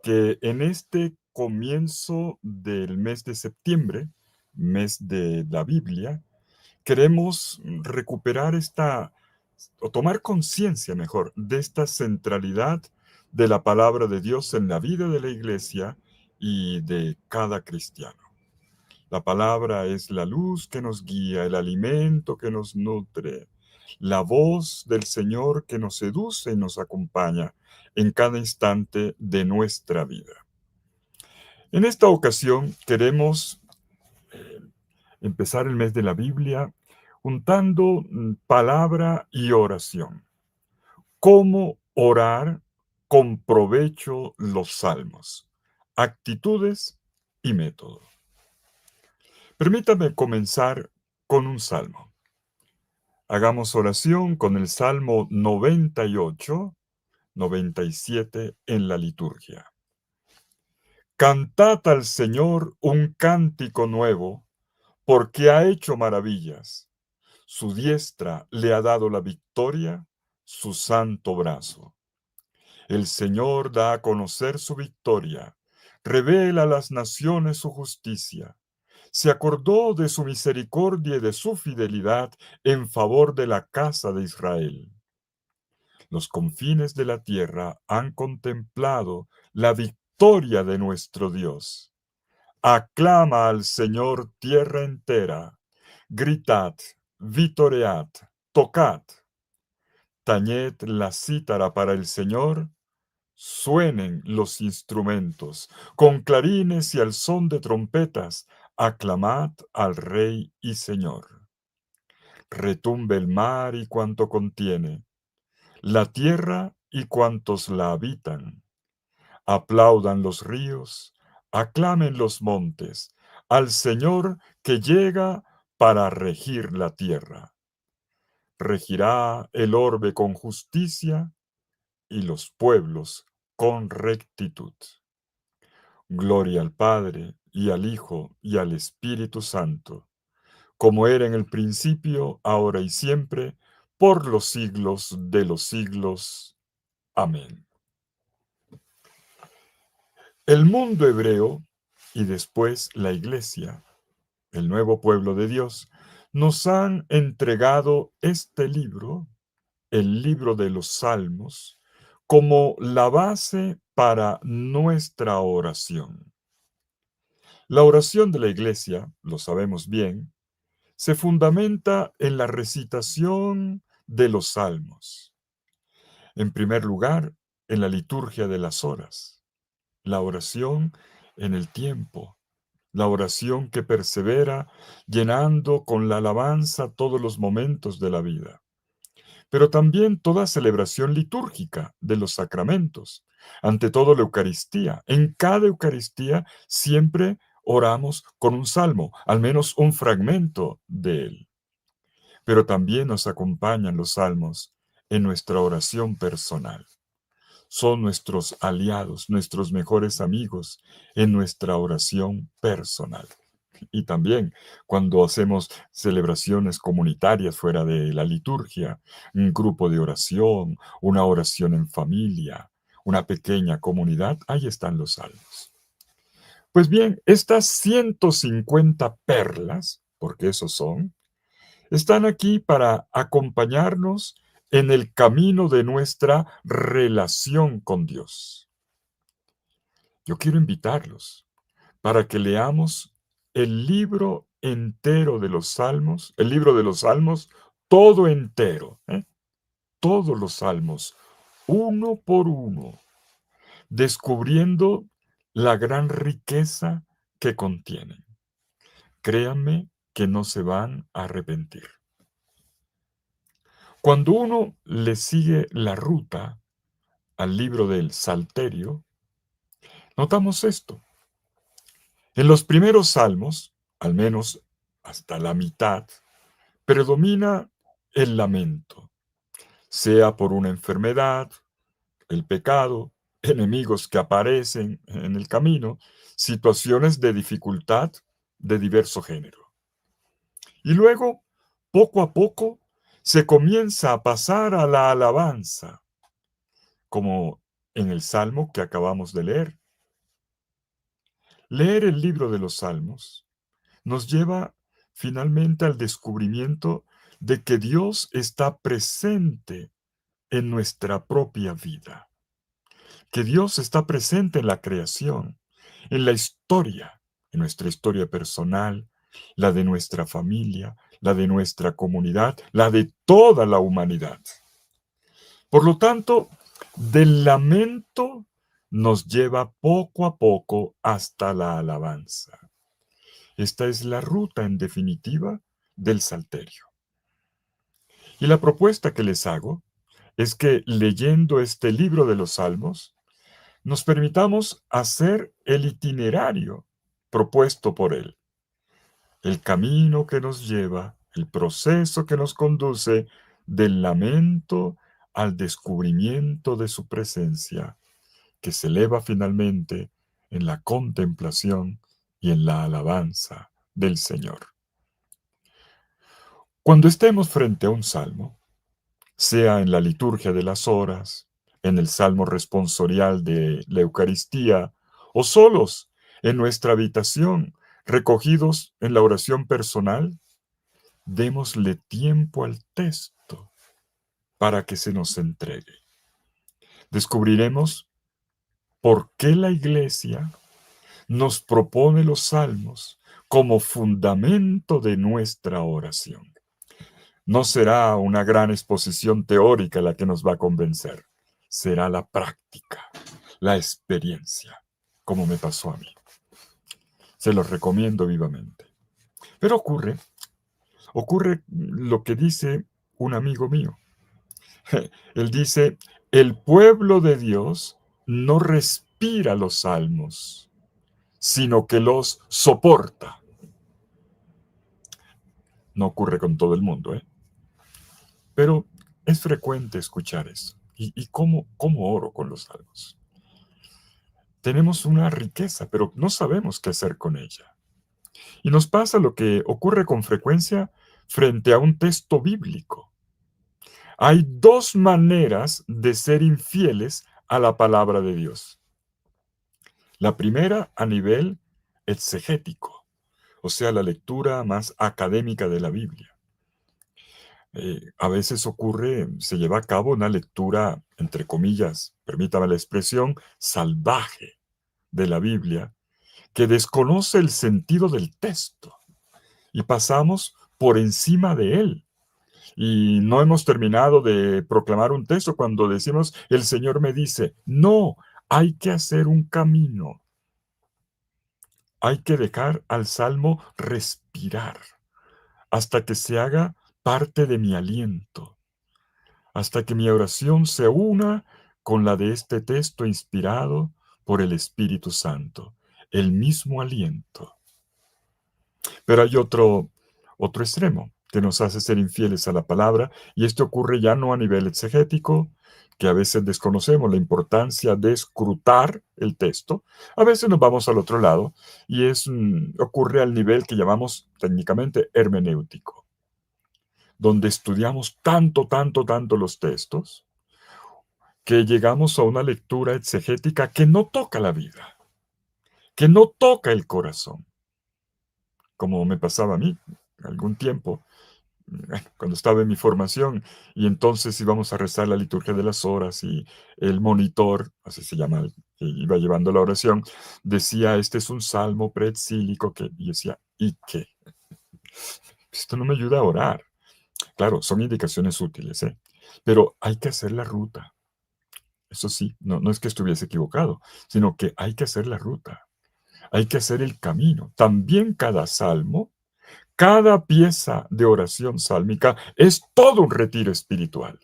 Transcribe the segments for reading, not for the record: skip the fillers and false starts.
que en este comienzo del mes de septiembre, mes de la Biblia, queremos recuperar o tomar conciencia mejor, de esta centralidad de la palabra de Dios en la vida de la iglesia y de cada cristiano. La palabra es la luz que nos guía, el alimento que nos nutre, la voz del Señor que nos seduce y nos acompaña en cada instante de nuestra vida. En esta ocasión queremos eh, empezar el mes de la Biblia juntando palabra y oración. ¿Cómo orar con provecho los salmos? Actitudes y método. Permítame comenzar con un salmo. Hagamos oración con el Salmo 98, 97 en la liturgia. Cantad al Señor un cántico nuevo, porque ha hecho maravillas. Su diestra le ha dado la victoria, su santo brazo. El Señor da a conocer su victoria, revela a las naciones su justicia. Se acordó de su misericordia y de su fidelidad en favor de la casa de Israel. Los confines de la tierra han contemplado la victoria de nuestro Dios. Aclama al Señor tierra entera. Gritad, vitoread, tocad. Tañed la cítara para el Señor. Suenen los instrumentos, con clarines y al son de trompetas, aclamad al Rey y Señor. Retumbe el mar y cuanto contiene, la tierra y cuantos la habitan. Aplaudan los ríos, aclamen los montes, al Señor que llega para regir la tierra. Regirá el orbe con justicia y los pueblos con rectitud. Gloria al Padre, y al Hijo, y al Espíritu Santo, como era en el principio, ahora y siempre, por los siglos de los siglos. Amén. El mundo hebreo, y después la Iglesia, el nuevo pueblo de Dios, nos han entregado este libro, el libro de los Salmos, como la base para nuestra oración. La oración de la Iglesia, lo sabemos bien, se fundamenta en la recitación de los salmos. En primer lugar, en la liturgia de las horas, la oración en el tiempo, la oración que persevera llenando con la alabanza todos los momentos de la vida, pero también toda celebración litúrgica de los sacramentos, ante todo la Eucaristía. En cada Eucaristía siempre oramos con un salmo, al menos un fragmento de él. Pero también nos acompañan los salmos en nuestra oración personal. Son nuestros aliados, nuestros mejores amigos en nuestra oración personal. Y también cuando hacemos celebraciones comunitarias fuera de la liturgia, un grupo de oración, una oración en familia, una pequeña comunidad, ahí están los salmos. Pues bien, estas 150 perlas, porque esos son, están aquí para acompañarnos en el camino de nuestra relación con Dios. Yo quiero invitarlos para que leamos el libro entero de los Salmos, el libro de los Salmos, todo entero, todos los Salmos, uno por uno, descubriendo la gran riqueza que contienen. Créanme que no se van a arrepentir. Cuando uno le sigue la ruta al libro del Salterio, notamos esto. En los primeros salmos, al menos hasta la mitad, predomina el lamento, sea por una enfermedad, el pecado, enemigos que aparecen en el camino, situaciones de dificultad de diverso género. Y luego, poco a poco, se comienza a pasar a la alabanza, como en el salmo que acabamos de leer. Leer el libro de los Salmos nos lleva finalmente al descubrimiento de que Dios está presente en nuestra propia vida, que Dios está presente en la creación, en la historia, en nuestra historia personal, la de nuestra familia, la de nuestra comunidad, la de toda la humanidad. Por lo tanto, del lamento nos lleva poco a poco hasta la alabanza. Esta es la ruta, en definitiva, del Salterio. Y la propuesta que les hago es que leyendo este libro de los Salmos, nos permitamos hacer el itinerario propuesto por él, el camino que nos lleva, el proceso que nos conduce del lamento al descubrimiento de su presencia, que se eleva finalmente en la contemplación y en la alabanza del Señor. Cuando estemos frente a un salmo, sea en la liturgia de las horas, en el salmo responsorial de la Eucaristía, o solos en nuestra habitación, recogidos en la oración personal, démosle tiempo al texto para que se nos entregue. Descubriremos por qué la Iglesia nos propone los salmos como fundamento de nuestra oración. No será una gran exposición teórica la que nos va a convencer, será la práctica, la experiencia, como me pasó a mí. Se los recomiendo vivamente. Pero ocurre lo que dice un amigo mío. Él dice, el pueblo de Dios no respira los salmos, sino que los soporta. No ocurre con todo el mundo, ¿eh? Pero es frecuente escuchar eso. ¿Y cómo oro con los salmos? Tenemos una riqueza, pero no sabemos qué hacer con ella. Y nos pasa lo que ocurre con frecuencia frente a un texto bíblico. Hay dos maneras de ser infieles a la palabra de Dios. La primera a nivel exegético, o sea, la lectura más académica de la Biblia. A veces ocurre, se lleva a cabo una lectura, entre comillas, permítame la expresión, salvaje de la Biblia, que desconoce el sentido del texto y pasamos por encima de él. Y no hemos terminado de proclamar un texto cuando decimos, el Señor me dice, no, hay que hacer un camino. Hay que dejar al Salmo respirar hasta que se haga parte de mi aliento, hasta que mi oración se una con la de este texto inspirado por el Espíritu Santo, el mismo aliento. Pero hay otro extremo que nos hace ser infieles a la palabra, y esto ocurre ya no a nivel exegético, que a veces desconocemos la importancia de escrutar el texto, a veces nos vamos al otro lado, y ocurre al nivel que llamamos técnicamente hermenéutico, donde estudiamos tanto los textos, que llegamos a una lectura exegética que no toca la vida, que no toca el corazón, como me pasaba a mí algún tiempo, cuando estaba en mi formación, y entonces íbamos a rezar la liturgia de las horas y el monitor, así se llama, que iba llevando la oración, decía, este es un salmo preexílico, y yo decía, ¿y qué? Esto no me ayuda a orar. Claro, son indicaciones útiles, ¿eh? Pero hay que hacer la ruta. Eso sí, no es que estuviese equivocado, sino que hay que hacer la ruta. Hay que hacer el camino. También cada salmo, cada pieza de oración sálmica es todo un retiro espiritual.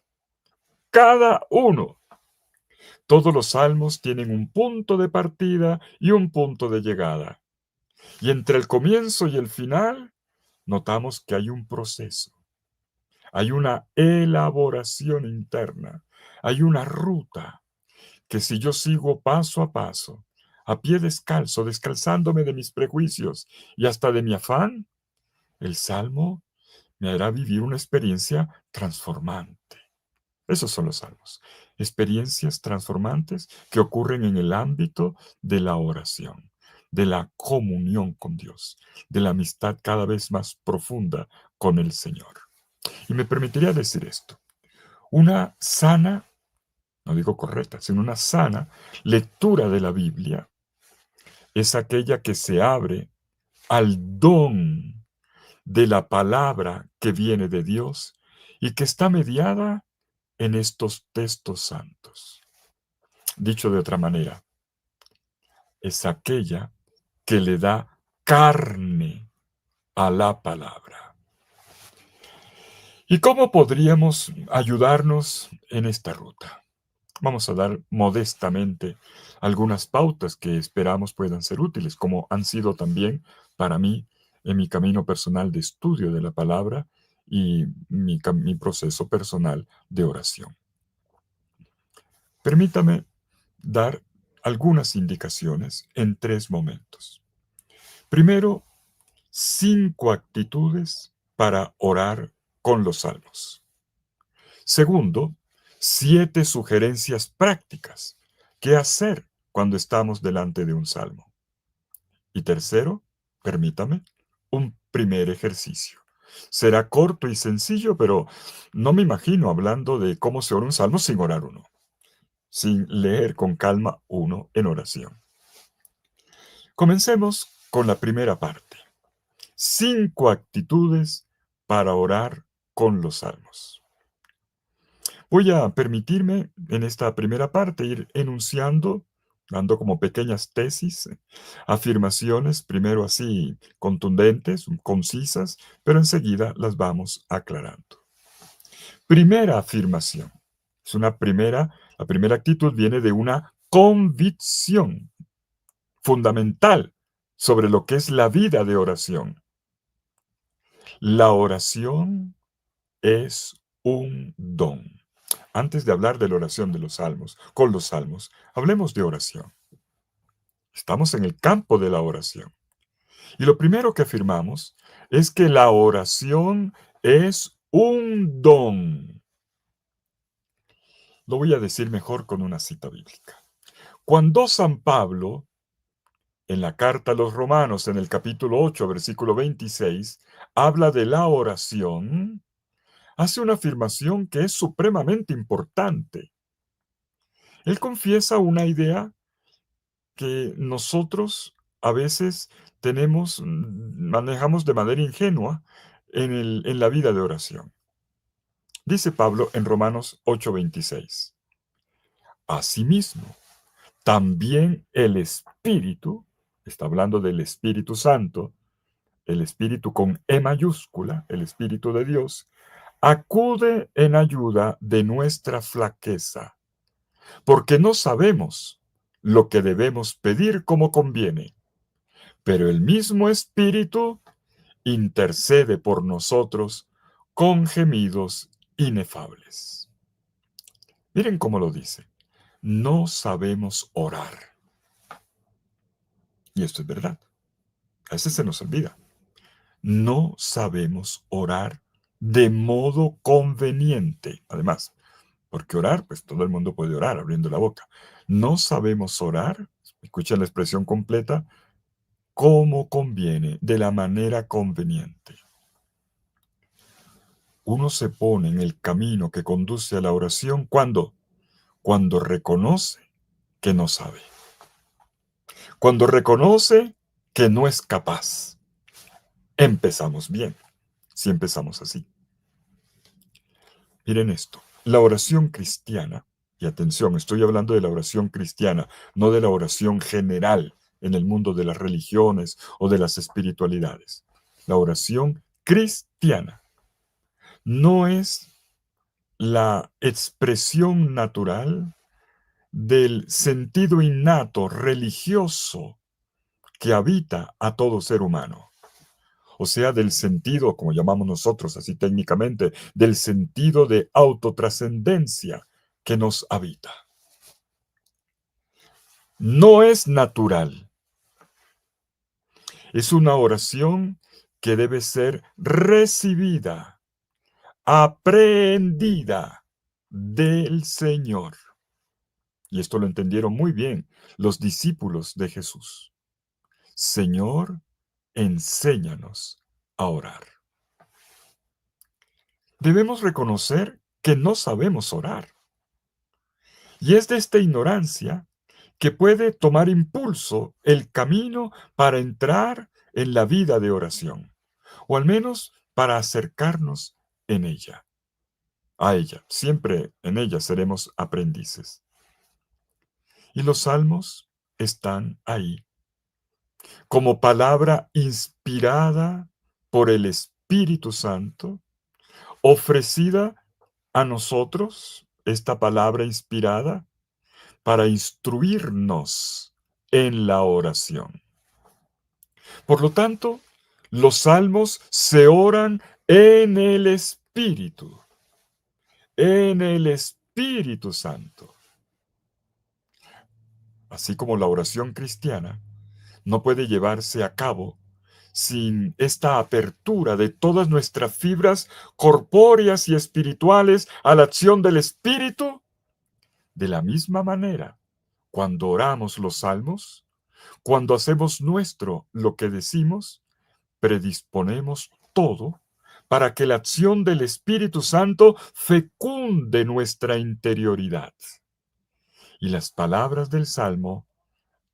Cada uno. Todos los salmos tienen un punto de partida y un punto de llegada. Y entre el comienzo y el final, notamos que hay un proceso. Hay una elaboración interna. Hay una ruta que si yo sigo paso a pie descalzo, descalzándome de mis prejuicios y hasta de mi afán, el salmo me hará vivir una experiencia transformante. Esos son los salmos, experiencias transformantes que ocurren en el ámbito de la oración. de la comunión con Dios, de la amistad cada vez más profunda con el Señor. Y me permitiría decir esto, una sana, no digo correcta, sino una sana lectura de la Biblia es aquella que se abre al don de la palabra que viene de Dios y que está mediada en estos textos santos. Dicho de otra manera, es aquella que le da carne a la palabra. ¿Y cómo podríamos ayudarnos en esta ruta? Vamos a dar modestamente algunas pautas que esperamos puedan ser útiles, como han sido también para mí en mi camino personal de estudio de la palabra y mi proceso personal de oración. Permítame dar algunas indicaciones en 3 momentos. Primero, 5 actitudes para orar con los salmos. Segundo, 7 sugerencias prácticas. ¿Qué hacer cuando estamos delante de un salmo? Y tercero, permítame, un primer ejercicio. Será corto y sencillo, pero no me imagino hablando de cómo se ora un salmo sin orar uno, sin leer con calma uno en oración. Comencemos con la primera parte. 5 actitudes para orar con los salmos. Voy a permitirme en esta primera parte ir enunciando, dando como pequeñas tesis, afirmaciones, primero así contundentes, concisas, pero enseguida las vamos aclarando. Primera afirmación. La primera actitud viene de una convicción fundamental sobre lo que es la vida de oración. La oración es un don. Antes de hablar de la oración de los salmos, con los salmos, hablemos de oración. Estamos en el campo de la oración. Y lo primero que afirmamos es que la oración es un don. Lo voy a decir mejor con una cita bíblica. Cuando San Pablo, en la carta a los Romanos, en el capítulo 8, versículo 26, habla de la oración, hace una afirmación que es supremamente importante. Él confiesa una idea que nosotros a veces manejamos de manera ingenua en la vida de oración. Dice Pablo en Romanos 8:26. Asimismo, también el Espíritu, está hablando del Espíritu Santo, el Espíritu con E mayúscula, el Espíritu de Dios, acude en ayuda de nuestra flaqueza, porque no sabemos lo que debemos pedir como conviene, pero el mismo Espíritu intercede por nosotros con gemidos inefables. Miren cómo lo dice. No sabemos orar. Y esto es verdad. A veces se nos olvida. No sabemos orar de modo conveniente. Además, porque orar, pues todo el mundo puede orar abriendo la boca. No sabemos orar, escuchen la expresión completa, como conviene, de la manera conveniente. Uno se pone en el camino que conduce a la oración cuando reconoce que no sabe. Cuando reconoce que no es capaz. Empezamos bien, si empezamos así. Miren esto, la oración cristiana, y atención, estoy hablando de la oración cristiana, no de la oración general en el mundo de las religiones o de las espiritualidades. La oración cristiana no es la expresión natural del sentido innato religioso que habita a todo ser humano. O sea, del sentido, como llamamos nosotros así técnicamente, del sentido de autotrascendencia que nos habita. No es natural. Es una oración que debe ser recibida, aprendida del Señor. Y esto lo entendieron muy bien los discípulos de Jesús. Señor, enséñanos a orar. Debemos reconocer que no sabemos orar. Y es de esta ignorancia que puede tomar impulso el camino para entrar en la vida de oración, o al menos para acercarnos en ella, a ella. Siempre en ella seremos aprendices. Y los salmos están ahí, como palabra inspirada por el Espíritu Santo, ofrecida a nosotros, esta palabra inspirada, para instruirnos en la oración. Por lo tanto, los salmos se oran en el Espíritu Santo. Así como la oración cristiana no puede llevarse a cabo sin esta apertura de todas nuestras fibras corpóreas y espirituales a la acción del Espíritu, de la misma manera, cuando oramos los salmos, cuando hacemos nuestro lo que decimos, predisponemos todo para que la acción del Espíritu Santo fecunde nuestra interioridad y las palabras del Salmo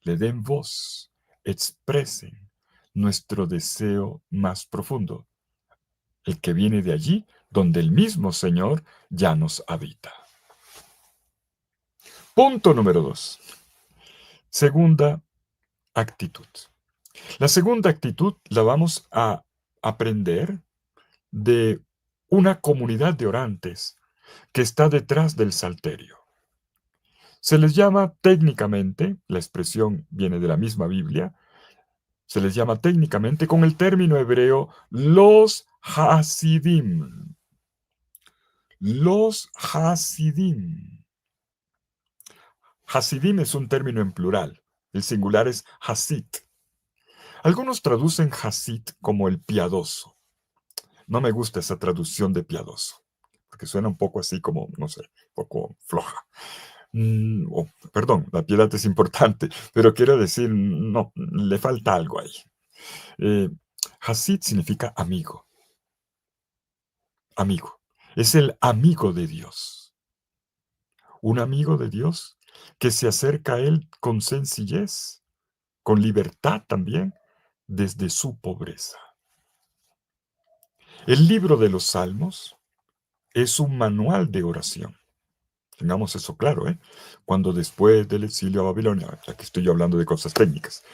le den voz, expresen nuestro deseo más profundo, el que viene de allí donde el mismo Señor ya nos habita. Punto número 2. Segunda actitud. La segunda actitud la vamos a aprender de una comunidad de orantes que está detrás del salterio. Se les llama técnicamente, la expresión viene de la misma Biblia, se les llama técnicamente con el término hebreo los Hasidim. Los Hasidim. Hasidim es un término en plural. El singular es Hasid. Algunos traducen Hasid como el piadoso. No me gusta esa traducción de piadoso, porque suena un poco así como, no sé, un poco floja. Perdón, la piedad es importante, pero quiero decir, no, le falta algo ahí. Hasid significa amigo. Amigo. Es el amigo de Dios. Un amigo de Dios que se acerca a Él con sencillez, con libertad también, desde su pobreza. El libro de los Salmos es un manual de oración. Tengamos eso claro, ¿eh? Cuando después del exilio a Babilonia, aquí estoy yo hablando de cosas técnicas,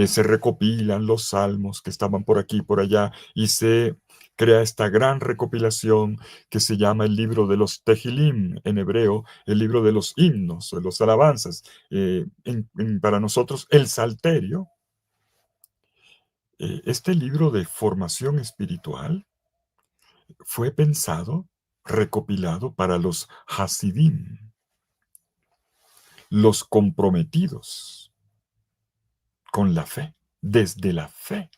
se recopilan los salmos que estaban por aquí y por allá y se crea esta gran recopilación que se llama el libro de los Tehilim en hebreo, el libro de los himnos, de los alabanzas. Para nosotros, el Salterio, este libro de formación espiritual fue pensado, recopilado para los Hasidim, los comprometidos con la fe, desde la fe,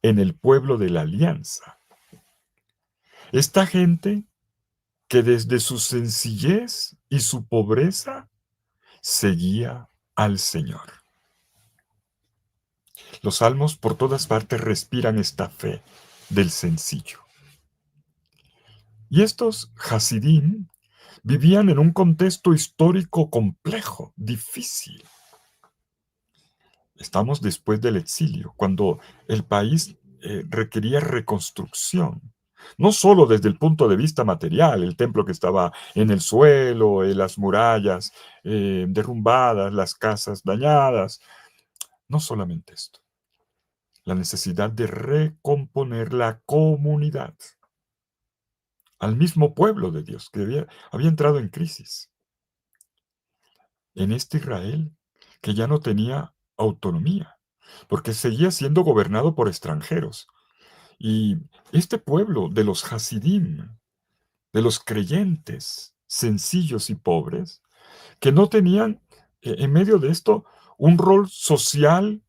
en el pueblo de la alianza. Esta gente que desde su sencillez y su pobreza seguía al Señor. Los salmos por todas partes respiran esta fe del sencillo. Y estos Hasidim vivían en un contexto histórico complejo, difícil. Estamos después del exilio, cuando el país requería reconstrucción. No solo desde el punto de vista material, el templo que estaba en el suelo, las murallas derrumbadas, las casas dañadas. No solamente esto. La necesidad de recomponer la comunidad al mismo pueblo de Dios que había entrado en crisis. En este Israel que ya no tenía autonomía, porque seguía siendo gobernado por extranjeros. Y este pueblo de los Hasidim, de los creyentes sencillos y pobres, que no tenían en medio de esto un rol social,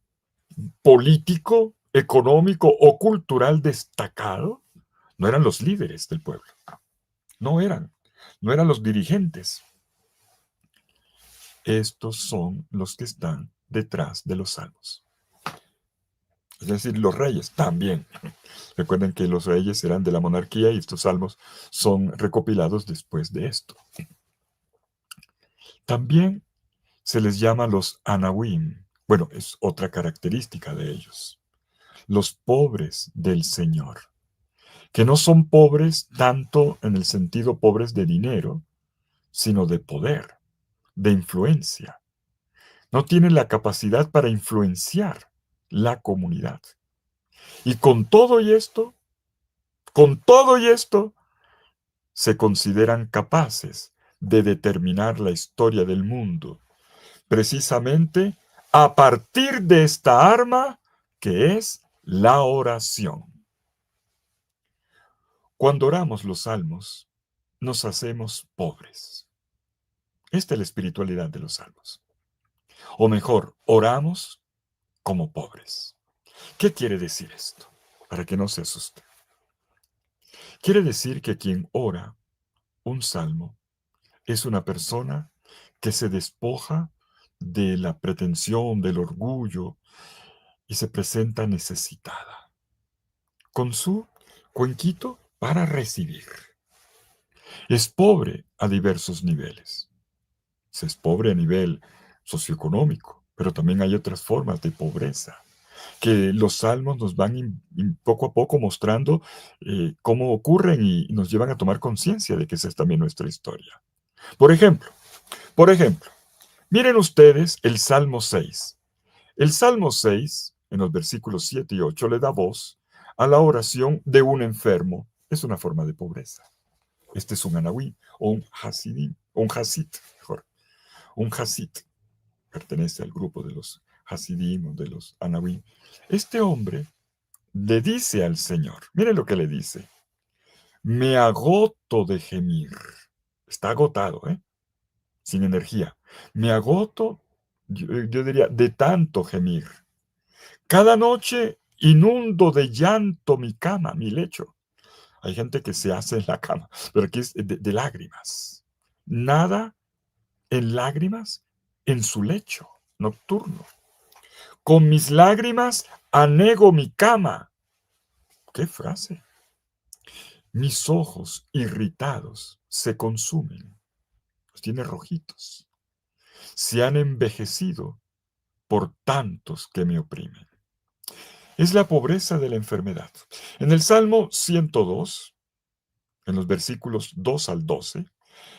político, económico o cultural destacado, no eran los líderes del pueblo, no eran los dirigentes. Estos son los que están detrás de los salmos. Es decir, los reyes también. Recuerden que los reyes eran de la monarquía y estos salmos son recopilados después de esto. También se les llama los anahuim. Bueno, es otra característica de ellos. Los pobres del Señor, que no son pobres tanto en el sentido pobres de dinero, sino de poder, de influencia. No tienen la capacidad para influenciar la comunidad. Y con todo y esto, se consideran capaces de determinar la historia del mundo, precisamente a partir de esta arma que es la oración. Cuando oramos los salmos, nos hacemos pobres. Esta es la espiritualidad de los salmos. O mejor, oramos como pobres. ¿Qué quiere decir esto? Para que no se asuste. Quiere decir que quien ora un salmo es una persona que se despoja de la pretensión, del orgullo y se presenta necesitada, con su cuenquito para recibir. Es pobre a diversos niveles. Se es pobre a nivel socioeconómico, pero también hay otras formas de pobreza que los salmos nos van poco a poco mostrando cómo ocurren y nos llevan a tomar conciencia de que esa es también nuestra historia. Por ejemplo, por ejemplo, miren ustedes el Salmo 6. El Salmo 6, en los versículos 7 y 8, le da voz a la oración de un enfermo. Es una forma de pobreza. Este es un anahuí, o un hasidim, o un hasit, mejor. Un hasit. Pertenece al grupo de los hasidim o de los anahuí. Este hombre le dice al Señor, miren lo que le dice, me agoto de gemir. Está agotado, sin energía. Me agoto, yo diría, de tanto gemir. Cada noche inundo de llanto mi cama, mi lecho. Hay gente que se hace en la cama, pero aquí es de lágrimas. Nada en lágrimas en su lecho nocturno. Con mis lágrimas anego mi cama. ¿Qué frase? Mis ojos irritados se consumen. Los tiene rojitos. Se han envejecido por tantos que me oprimen. Es la pobreza de la enfermedad. En el Salmo 102, en los versículos 2 al 12,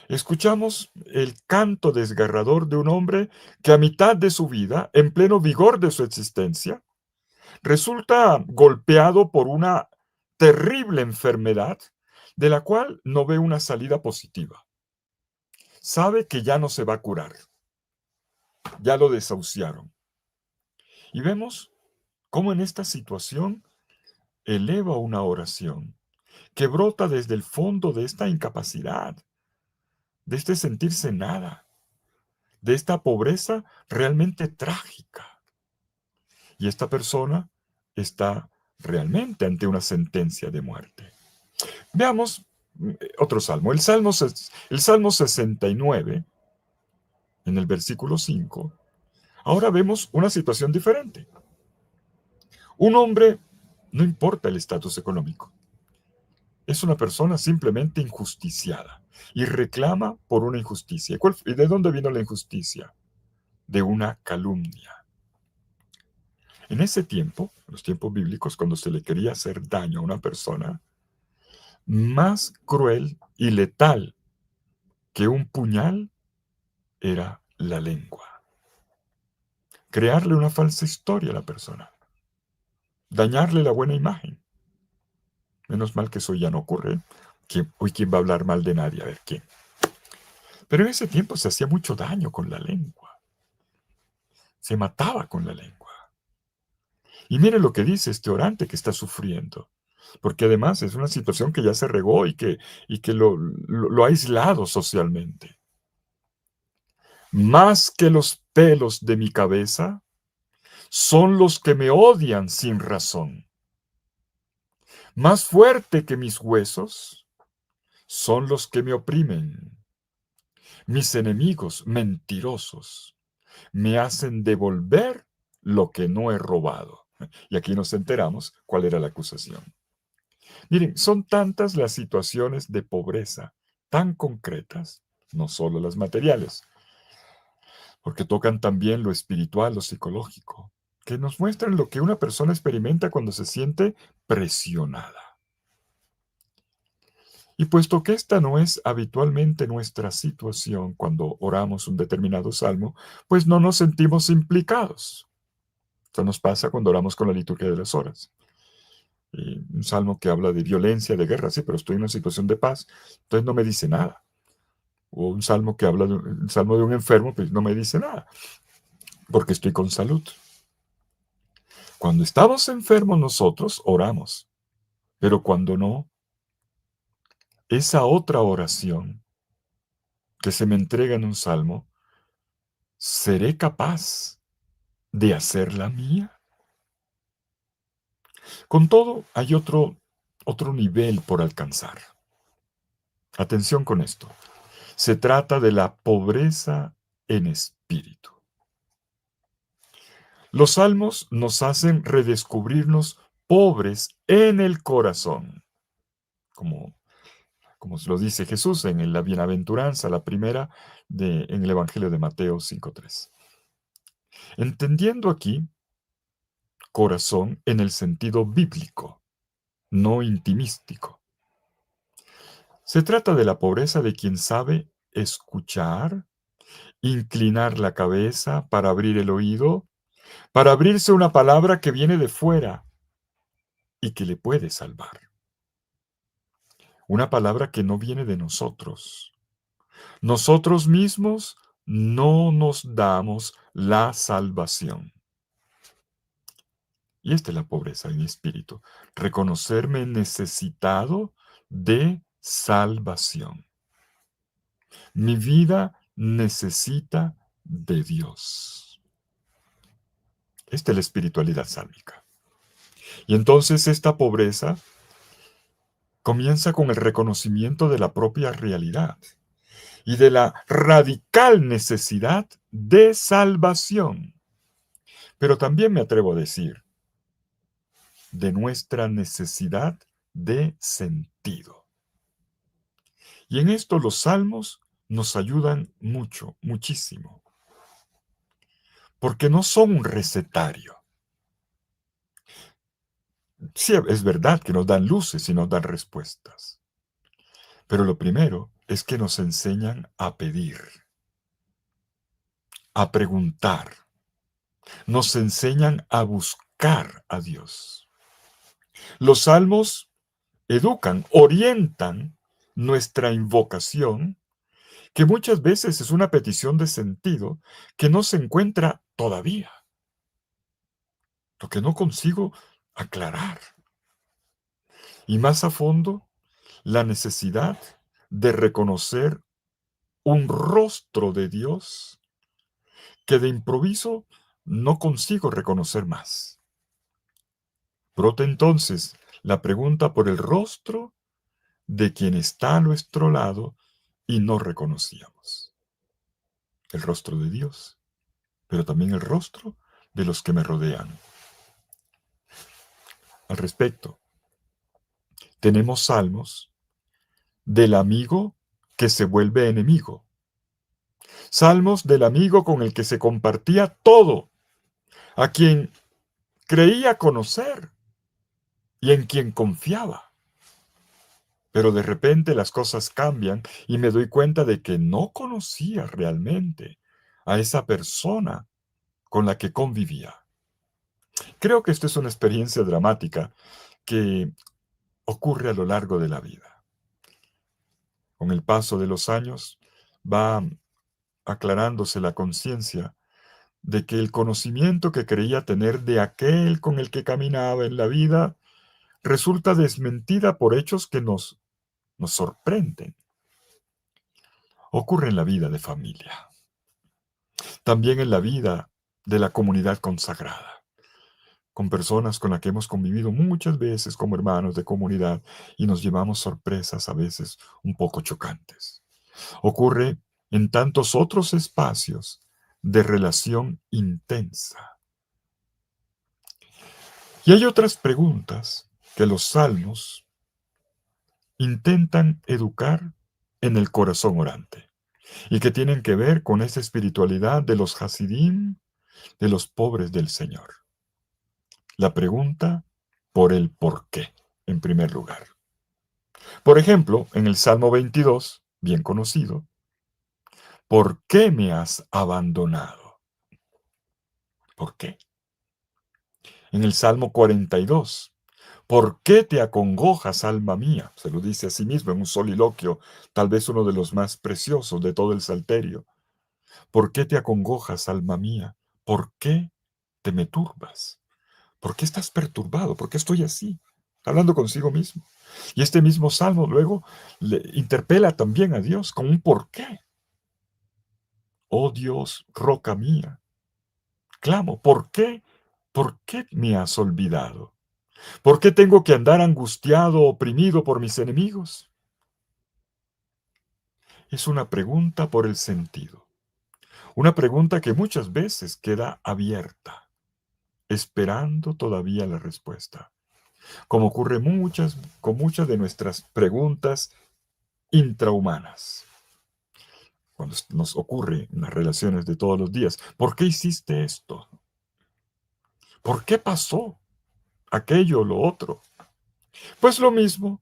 escuchamos el canto desgarrador de un hombre que a mitad de su vida, en pleno vigor de su existencia, resulta golpeado por una terrible enfermedad de la cual no ve una salida positiva. Sabe que ya no se va a curar. Ya lo desahuciaron. Y vemos cómo en esta situación eleva una oración que brota desde el fondo de esta incapacidad, de este sentirse nada, de esta pobreza realmente trágica. Y esta persona está realmente ante una sentencia de muerte. Veamos otro salmo. El Salmo 69, en el versículo 5, ahora vemos una situación diferente. Un hombre, no importa el estatus económico, es una persona simplemente injusticiada y reclama por una injusticia. ¿Y de dónde vino la injusticia? De una calumnia. En ese tiempo, en los tiempos bíblicos, cuando se le quería hacer daño a una persona, más cruel y letal que un puñal era la lengua. Crearle una falsa historia a la persona. Dañarle la buena imagen. Menos mal que eso ya no ocurre. ¿Quién va a hablar mal de nadie? A ver, ¿quién? Pero en ese tiempo se hacía mucho daño con la lengua. Se mataba con la lengua. Y mire lo que dice este orante que está sufriendo. Porque además es una situación que ya se regó y que lo ha aislado socialmente. Más que los pelos de mi cabeza, son los que me odian sin razón. Más fuerte que mis huesos, son los que me oprimen. Mis enemigos mentirosos me hacen devolver lo que no he robado. Y aquí nos enteramos cuál era la acusación. Miren, son tantas las situaciones de pobreza, tan concretas, no solo las materiales, porque tocan también lo espiritual, lo psicológico, que nos muestran lo que una persona experimenta cuando se siente presionada. Y puesto que esta no es habitualmente nuestra situación cuando oramos un determinado salmo, pues no nos sentimos implicados. Esto nos pasa cuando oramos con la liturgia de las horas. Y un salmo que habla de violencia, de guerra, sí, pero estoy en una situación de paz, entonces no me dice nada. O un salmo que habla de un salmo de un enfermo, pues no me dice nada, porque estoy con salud. Cuando estamos enfermos nosotros oramos, pero cuando no, esa otra oración que se me entrega en un salmo, ¿seré capaz de hacerla mía? Con todo, hay otro nivel por alcanzar. Atención con esto. Se trata de la pobreza en espíritu. Los salmos nos hacen redescubrirnos pobres en el corazón, como, como lo dice Jesús en la bienaventuranza, la primera en el Evangelio de Mateo 5:3. Entendiendo aquí corazón en el sentido bíblico, no intimístico. Se trata de la pobreza de quien sabe escuchar, inclinar la cabeza para abrir el oído, para abrirse una palabra que viene de fuera y que le puede salvar. Una palabra que no viene de nosotros. Nosotros mismos no nos damos la salvación. Y esta es la pobreza en espíritu. Reconocerme necesitado de salvación. Mi vida necesita de Dios. Esta es la espiritualidad sálmica. Y entonces esta pobreza comienza con el reconocimiento de la propia realidad y de la radical necesidad de salvación. Pero también me atrevo a decir, de nuestra necesidad de sentido. Y en esto los salmos nos ayudan mucho, muchísimo, porque no son un recetario. Sí, es verdad que nos dan luces y nos dan respuestas, pero lo primero es que nos enseñan a pedir, a preguntar, nos enseñan a buscar a Dios. Los salmos educan, orientan nuestra invocación, que muchas veces es una petición de sentido que no se encuentra todavía, lo que no consigo aclarar. Y más a fondo, la necesidad de reconocer un rostro de Dios que de improviso no consigo reconocer más. Brota entonces la pregunta por el rostro de quien está a nuestro lado y no reconocíamos. El rostro de Dios, pero también el rostro de los que me rodean. Al respecto, tenemos salmos del amigo que se vuelve enemigo. Salmos del amigo con el que se compartía todo, a quien creía conocer y en quien confiaba. Pero de repente las cosas cambian y me doy cuenta de que no conocía realmente a esa persona con la que convivía. Creo que esto es una experiencia dramática que ocurre a lo largo de la vida. Con el paso de los años va aclarándose la conciencia de que el conocimiento que creía tener de aquel con el que caminaba en la vida resulta desmentida por hechos que nos sorprenden. Ocurre en la vida de familia, también en la vida de la comunidad consagrada, con personas con las que hemos convivido muchas veces como hermanos de comunidad y nos llevamos sorpresas a veces un poco chocantes. Ocurre en tantos otros espacios de relación intensa. Y hay otras preguntas que los salmos intentan educar en el corazón orante y que tienen que ver con esa espiritualidad de los Hasidim, de los pobres del Señor. La pregunta por el por qué, en primer lugar. Por ejemplo, en el Salmo 22, bien conocido, ¿por qué me has abandonado? ¿Por qué? En el Salmo 42, ¿por qué te acongojas, alma mía? Se lo dice a sí mismo en un soliloquio, tal vez uno de los más preciosos de todo el Salterio. ¿Por qué te acongojas, alma mía? ¿Por qué te me turbas? ¿Por qué estás perturbado? ¿Por qué estoy así? Hablando consigo mismo. Y este mismo salmo luego le interpela también a Dios con un por qué. Oh Dios, roca mía, clamo, ¿por qué? ¿Por qué me has olvidado? ¿Por qué tengo que andar angustiado, oprimido por mis enemigos? Es una pregunta por el sentido. Una pregunta que muchas veces queda abierta, esperando todavía la respuesta. Como ocurre con muchas de nuestras preguntas intrahumanas. Cuando nos ocurre en las relaciones de todos los días. ¿Por qué hiciste esto? ¿Por qué pasó aquello o lo otro? Pues lo mismo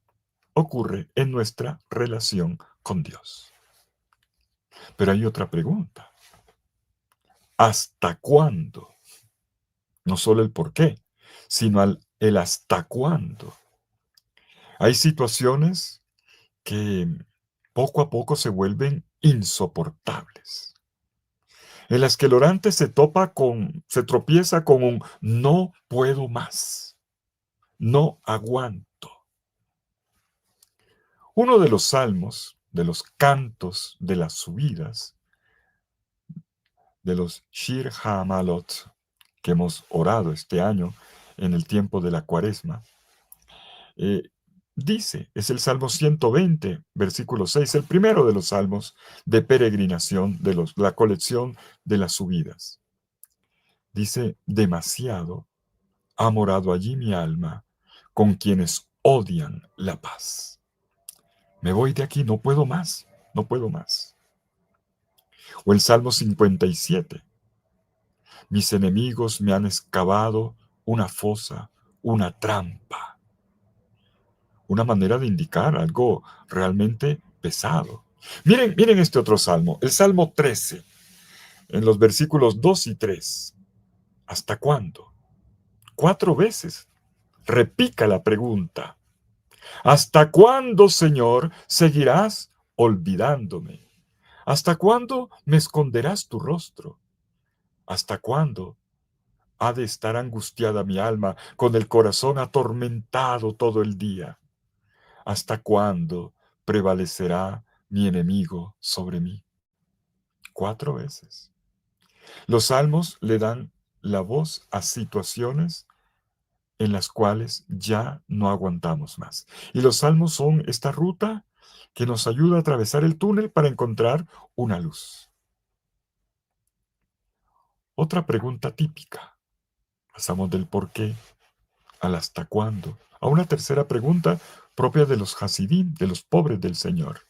ocurre en nuestra relación con Dios. Pero hay otra pregunta. ¿Hasta cuándo? No solo el por qué, sino el hasta cuándo. Hay situaciones que poco a poco se vuelven insoportables, en las que el orante se tropieza con un no puedo más, no aguanto. Uno de los salmos, de los cantos de las subidas, de los Shir HaMalot, que hemos orado este año en el tiempo de la Cuaresma, eh, dice, es el Salmo 120, versículo 6, el primero de los salmos de peregrinación, la colección de las subidas. Dice, demasiado ha morado allí mi alma con quienes odian la paz. Me voy de aquí, no puedo más, no puedo más. O el Salmo 57. Mis enemigos me han excavado una fosa, una trampa. Una manera de indicar algo realmente pesado. Miren este otro salmo, el Salmo 13, en los versículos 2 y 3. ¿Hasta cuándo? 4 veces repica la pregunta. ¿Hasta cuándo, Señor, seguirás olvidándome? ¿Hasta cuándo me esconderás tu rostro? ¿Hasta cuándo ha de estar angustiada mi alma, con el corazón atormentado todo el día? ¿Hasta cuándo prevalecerá mi enemigo sobre mí? 4 veces. Los salmos le dan la voz a situaciones en las cuales ya no aguantamos más. Y los salmos son esta ruta que nos ayuda a atravesar el túnel para encontrar una luz. Otra pregunta típica. Pasamos del por qué al hasta cuándo, a una tercera pregunta propia de los Hasidim, de los pobres del Señor,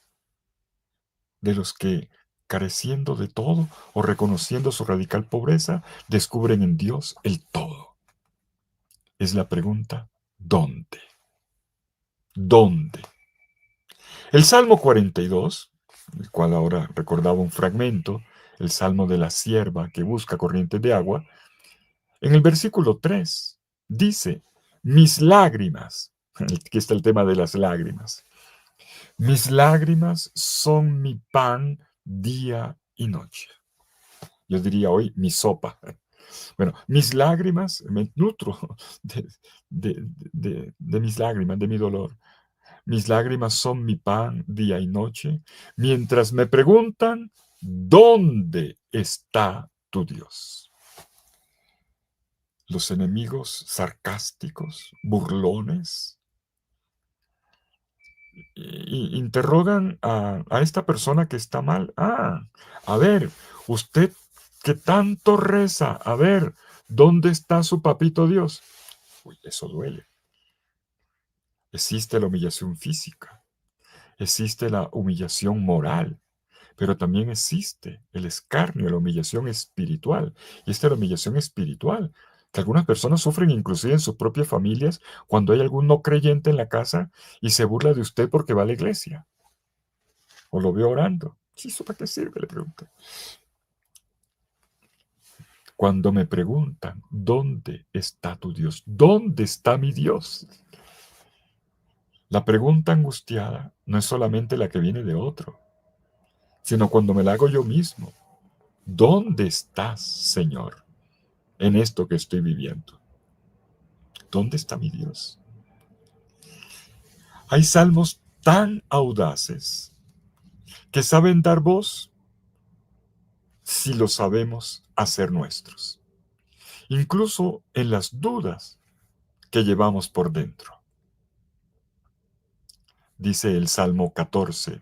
de los que, careciendo de todo o reconociendo su radical pobreza, descubren en Dios el todo. Es la pregunta, ¿dónde? ¿Dónde? El Salmo 42, el cual ahora recordaba un fragmento, el Salmo de la sierva que busca corrientes de agua, en el versículo 3 dice, mis lágrimas, aquí está el tema de las lágrimas, mis lágrimas son mi pan día y noche. Yo diría hoy mi sopa. Bueno, mis lágrimas, me nutro de mis lágrimas, de mi dolor. Mis lágrimas son mi pan día y noche, mientras me preguntan, ¿dónde está tu Dios? Los enemigos sarcásticos, burlones, interrogan a esta persona que está mal. A ver, usted que tanto reza, a ver, ¿dónde está su papito Dios? Uy, eso duele. Existe la humillación física, existe la humillación moral, pero también existe el escarnio, la humillación espiritual. Y esta es la humillación espiritual, que algunas personas sufren inclusive en sus propias familias cuando hay algún no creyente en la casa y se burla de usted porque va a la iglesia o lo ve orando. ¿Sí, eso para qué sirve? Le pregunto. Cuando me preguntan, ¿dónde está tu Dios? ¿Dónde está mi Dios? La pregunta angustiada no es solamente la que viene de otro, sino cuando me la hago yo mismo. ¿Dónde estás, Señor, en esto que estoy viviendo? ¿Dónde está mi Dios? Hay salmos tan audaces que saben dar voz si lo sabemos hacer nuestros, incluso en las dudas que llevamos por dentro. Dice el Salmo 14,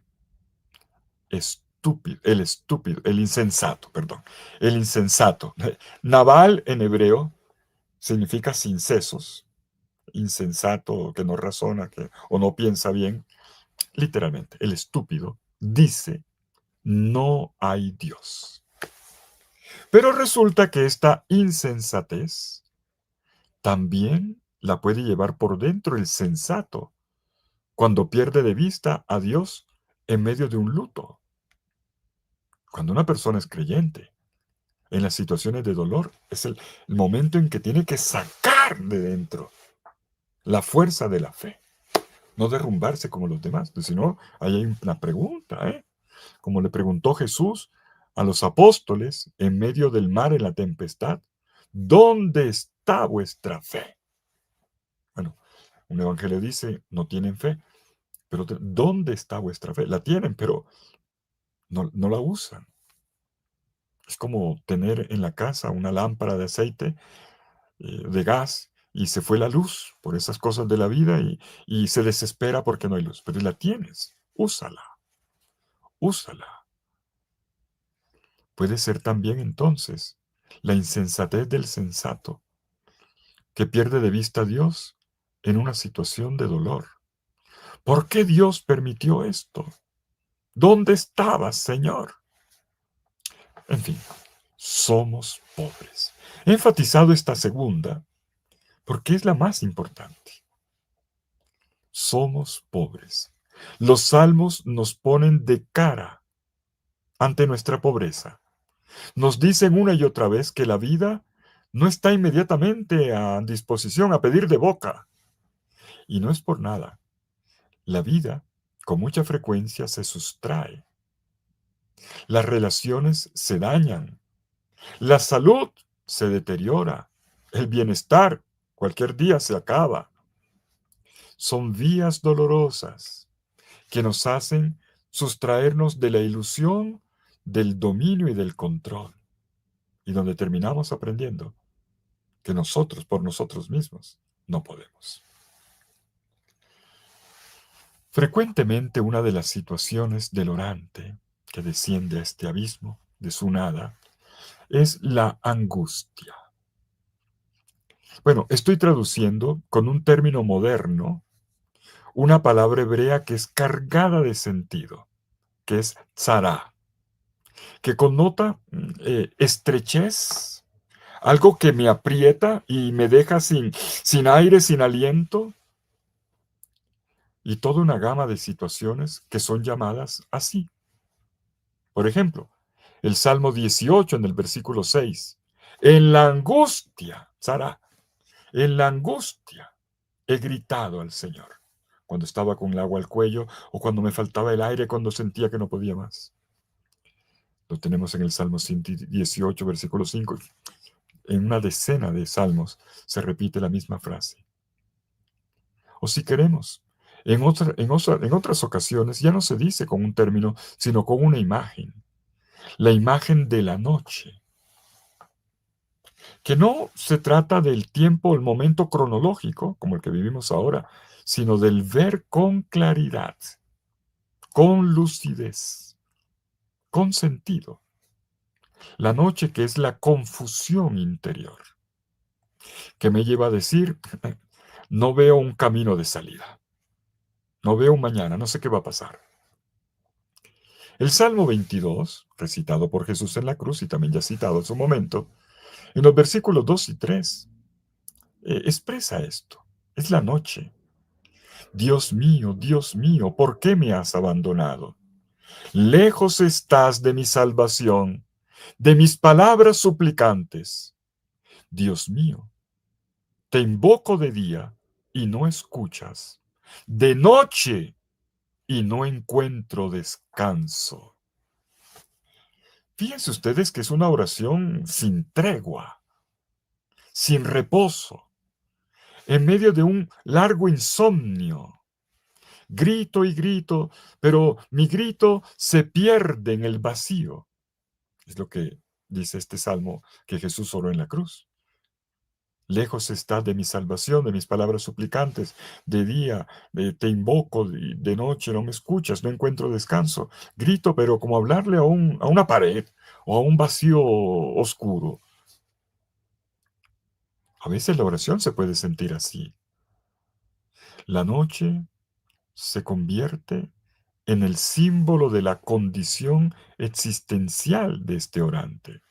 el insensato, perdón, el insensato. Nabal en hebreo significa sin sesos, insensato, que no razona, o no piensa bien. Literalmente, el estúpido dice, no hay Dios. Pero resulta que esta insensatez también la puede llevar por dentro el sensato, cuando pierde de vista a Dios en medio de un luto. Cuando una persona es creyente, en las situaciones de dolor, es el momento en que tiene que sacar de dentro la fuerza de la fe, no derrumbarse como los demás. Si no, ahí hay una pregunta, como le preguntó Jesús a los apóstoles en medio del mar en la tempestad, ¿dónde está vuestra fe? Bueno, un evangelio dice, no tienen fe, pero ¿dónde está vuestra fe? La tienen, pero no la usan. Es como tener en la casa una lámpara de aceite, de gas, y se fue la luz por esas cosas de la vida y se desespera porque no hay luz. Pero la tienes, úsala, úsala. Puede ser también entonces la insensatez del sensato, que pierde de vista a Dios en una situación de dolor. ¿Por qué Dios permitió esto? ¿Dónde estabas, Señor? En fin, somos pobres. He enfatizado esta segunda porque es la más importante. Somos pobres. Los salmos nos ponen de cara ante nuestra pobreza. Nos dicen una y otra vez que la vida no está inmediatamente a disposición, a pedir de boca. Y no es por nada. La vida, con mucha frecuencia, se sustrae. Las relaciones se dañan. La salud se deteriora. El bienestar cualquier día se acaba. Son vías dolorosas que nos hacen sustraernos de la ilusión del dominio y del control. Y donde terminamos aprendiendo que nosotros, por nosotros mismos, no podemos. Frecuentemente una de las situaciones del orante que desciende a este abismo de su nada es la angustia. Bueno, estoy traduciendo con un término moderno una palabra hebrea que es cargada de sentido, que es tzara, que connota estrechez, algo que me aprieta y me deja sin aire, sin aliento, y toda una gama de situaciones que son llamadas así. Por ejemplo, el Salmo 18 en el versículo 6. En la angustia, Sara, en la angustia he gritado al Señor. Cuando estaba con el agua al cuello o cuando me faltaba el aire, cuando sentía que no podía más. Lo tenemos en el Salmo 118, versículo 5. En una decena de salmos se repite la misma frase. O si queremos, en otras ocasiones ya no se dice con un término, sino con una imagen. La imagen de la noche. Que no se trata del tiempo, el momento cronológico, como el que vivimos ahora, sino del ver con claridad, con lucidez, con sentido. La noche que es la confusión interior. que me lleva a decir, no veo un camino de salida, no veo un mañana, no sé qué va a pasar. El Salmo 22, recitado por Jesús en la cruz y también ya citado en su momento, en los versículos 2 y 3, expresa esto. Es la noche. Dios mío, ¿por qué me has abandonado? Lejos estás de mi salvación, de mis palabras suplicantes. Dios mío, te invoco de día y no escuchas, de noche y no encuentro descanso. Fíjense ustedes que es una oración sin tregua, sin reposo, en medio de un largo insomnio. Grito y grito, pero mi grito se pierde en el vacío. Es lo que dice este salmo que Jesús oró en la cruz. Lejos está de mi salvación, de mis palabras suplicantes. De día te invoco, de noche no me escuchas, no encuentro descanso. Grito, pero como hablarle a una pared o a un vacío oscuro. A veces la oración se puede sentir así. La noche se convierte en el símbolo de la condición existencial de este orante.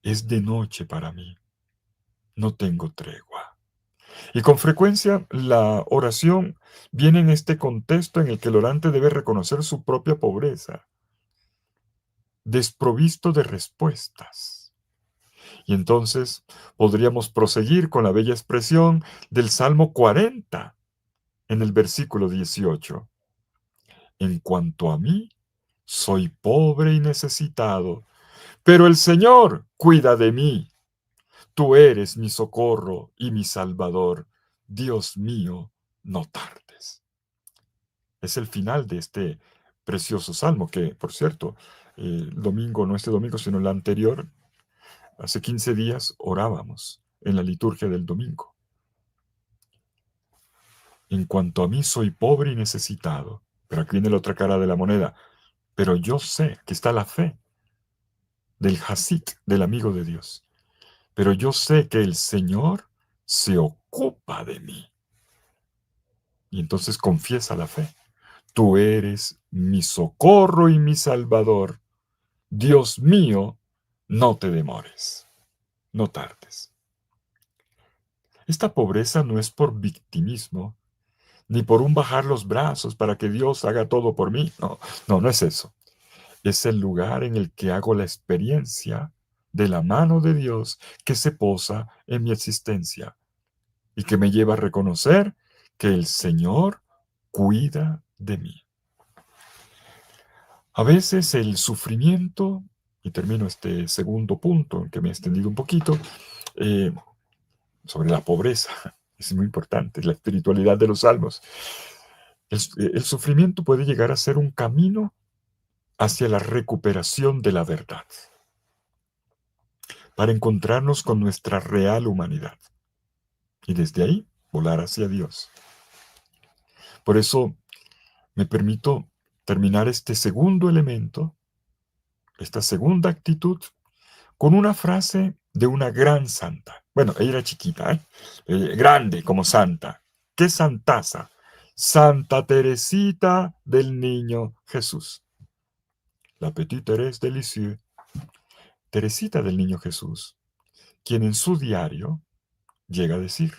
Es de noche para mí, no tengo tregua. Y con frecuencia la oración viene en este contexto en el que el orante debe reconocer su propia pobreza, desprovisto de respuestas. Y entonces podríamos proseguir con la bella expresión del Salmo 40 en el versículo 18. En cuanto a mí, soy pobre y necesitado, pero el Señor cuida de mí. Tú eres mi socorro y mi salvador. Dios mío, no tardes. Es el final de este precioso salmo que, por cierto, el domingo, no este domingo, sino el anterior, hace 15 días orábamos en la liturgia del domingo. En cuanto a mí, soy pobre y necesitado. Pero aquí viene la otra cara de la moneda. Pero yo sé que está la fe del Hasid, del amigo de Dios. Pero yo sé que el Señor se ocupa de mí. Y entonces confiesa la fe. Tú eres mi socorro y mi salvador. Dios mío, no te demores, no tardes. Esta pobreza no es por victimismo, ni por un bajar los brazos para que Dios haga todo por mí. No, no, no es eso. Es el lugar en el que hago la experiencia de la mano de Dios que se posa en mi existencia y que me lleva a reconocer que el Señor cuida de mí. A veces el sufrimiento, y termino este segundo punto en que me he extendido un poquito, eh, sobre la pobreza, es muy importante, la espiritualidad de los salmos. El sufrimiento puede llegar a ser un camino hacia la recuperación de la verdad, para encontrarnos con nuestra real humanidad y desde ahí volar hacia Dios. Por eso me permito terminar este segundo elemento, esta segunda actitud, con una frase de una gran santa. Bueno, ella era chiquita, grande como santa. ¡Qué santaza! Santa Teresita del Niño Jesús. La Petite Thérèse de Lisieux. Teresita del Niño Jesús, quien en su diario llega a decir: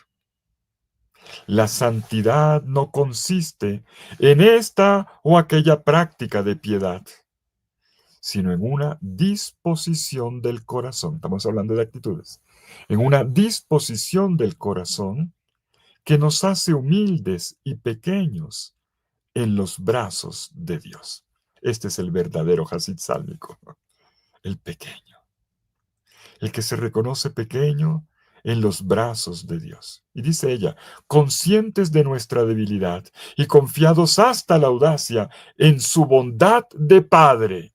la santidad no consiste en esta o aquella práctica de piedad, sino en una disposición del corazón. Estamos hablando de actitudes. En una disposición del corazón que nos hace humildes y pequeños en los brazos de Dios. Este es el verdadero Hasid sálmico, el pequeño, el que se reconoce pequeño en los brazos de Dios. Y dice ella, conscientes de nuestra debilidad y confiados hasta la audacia en su bondad de Padre.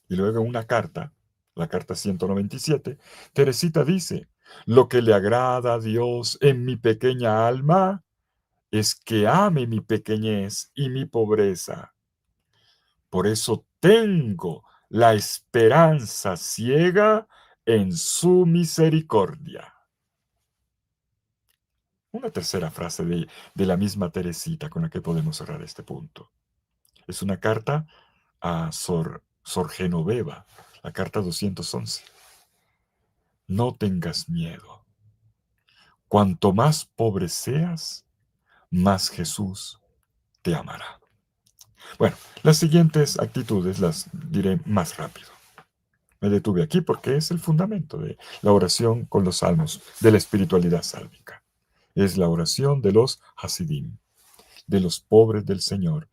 Y luego en una carta, la carta 197, Teresita dice, lo que le agrada a Dios en mi pequeña alma es que ame mi pequeñez y mi pobreza. Por eso tengo la esperanza ciega en su misericordia. Una tercera frase de la misma Teresita con la que podemos cerrar este punto. Es una carta a Sor Genoveva, la carta 211. No tengas miedo. Cuanto más pobre seas, más Jesús te amará. Bueno, las siguientes actitudes las diré más rápido. Me detuve aquí porque es el fundamento de la oración con los salmos, de la espiritualidad sálmica. Es la oración de los Hasidim, de los pobres del Señor,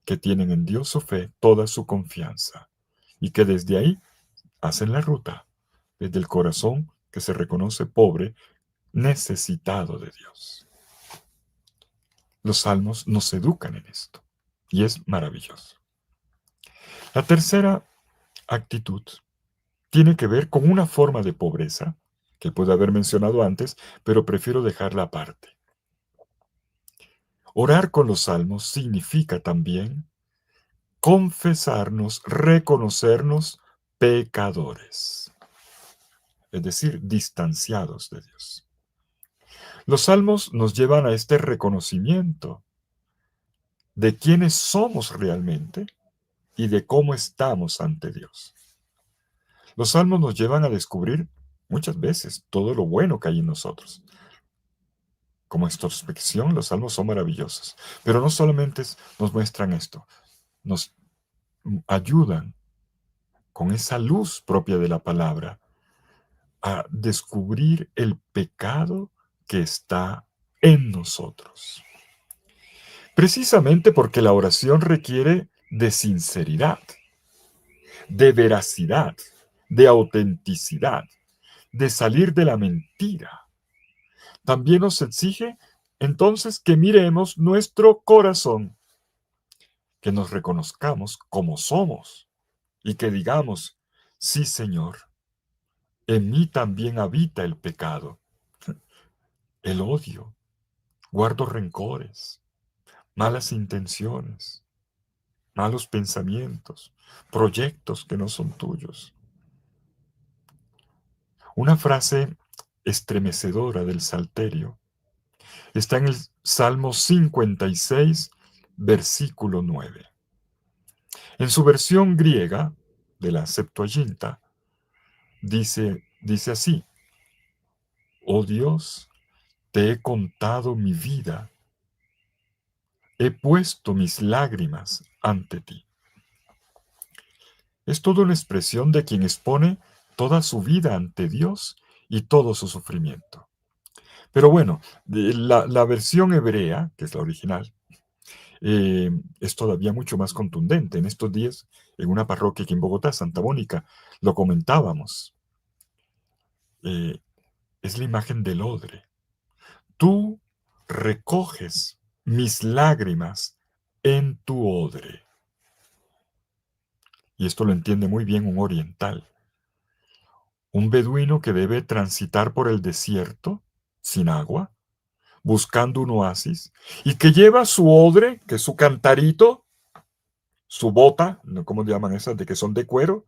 que tienen en Dios su fe toda su confianza, y que desde ahí hacen la ruta, desde el corazón que se reconoce pobre, necesitado de Dios. Los salmos nos educan en esto, y es maravilloso. La tercera actitud tiene que ver con una forma de pobreza que pude haber mencionado antes, pero prefiero dejarla aparte. Orar con los salmos significa también confesarnos, reconocernos pecadores, es decir, distanciados de Dios. Los salmos nos llevan a este reconocimiento de quiénes somos realmente y de cómo estamos ante Dios. Los salmos nos llevan a descubrir muchas veces todo lo bueno que hay en nosotros. Como introspección, los salmos son maravillosos, pero no solamente nos muestran esto, nos ayudan con esa luz propia de la palabra a descubrir el pecado que está en nosotros. Precisamente porque la oración requiere de sinceridad, de veracidad, de autenticidad, de salir de la mentira. También nos exige entonces que miremos nuestro corazón, que nos reconozcamos como somos y que digamos, sí, Señor, en mí también habita el pecado, el odio, guardo rencores, malas intenciones, malos pensamientos, proyectos que no son tuyos. Una frase estremecedora del Salterio está en el Salmo 56, versículo 9. En su versión griega de la Septuaginta, dice así: Oh Dios, te he contado mi vida, he puesto mis lágrimas ante ti. Es toda una expresión de quien expone toda su vida ante Dios y todo su sufrimiento. Pero bueno, la versión hebrea, que es la original, es todavía mucho más contundente. En estos días, en una parroquia aquí en Bogotá, Santa Mónica, lo comentábamos. Es la imagen del odre. Tú recoges mis lágrimas en tu odre. Y esto lo entiende muy bien un oriental. Un beduino que debe transitar por el desierto sin agua, buscando un oasis, y que lleva su odre, que es su cantarito, su bota, ¿no? ¿Cómo llaman esas? De que son de cuero,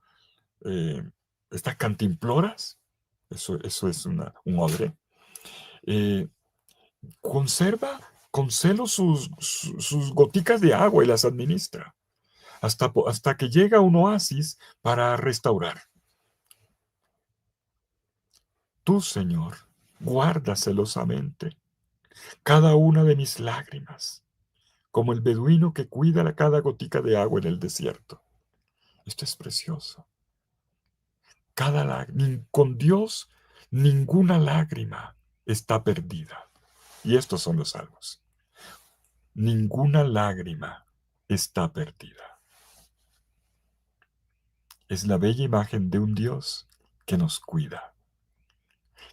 eh, estas cantimploras, eso es un odre. Conserva con celo sus goticas de agua y las administra, hasta que llega un oasis para restaurar. Tú, Señor, guarda celosamente cada una de mis lágrimas, como el beduino que cuida cada gotica de agua en el desierto. Esto es precioso. Con Dios, ninguna lágrima está perdida. Y estos son los salmos. Ninguna lágrima está perdida. Es la bella imagen de un Dios que nos cuida,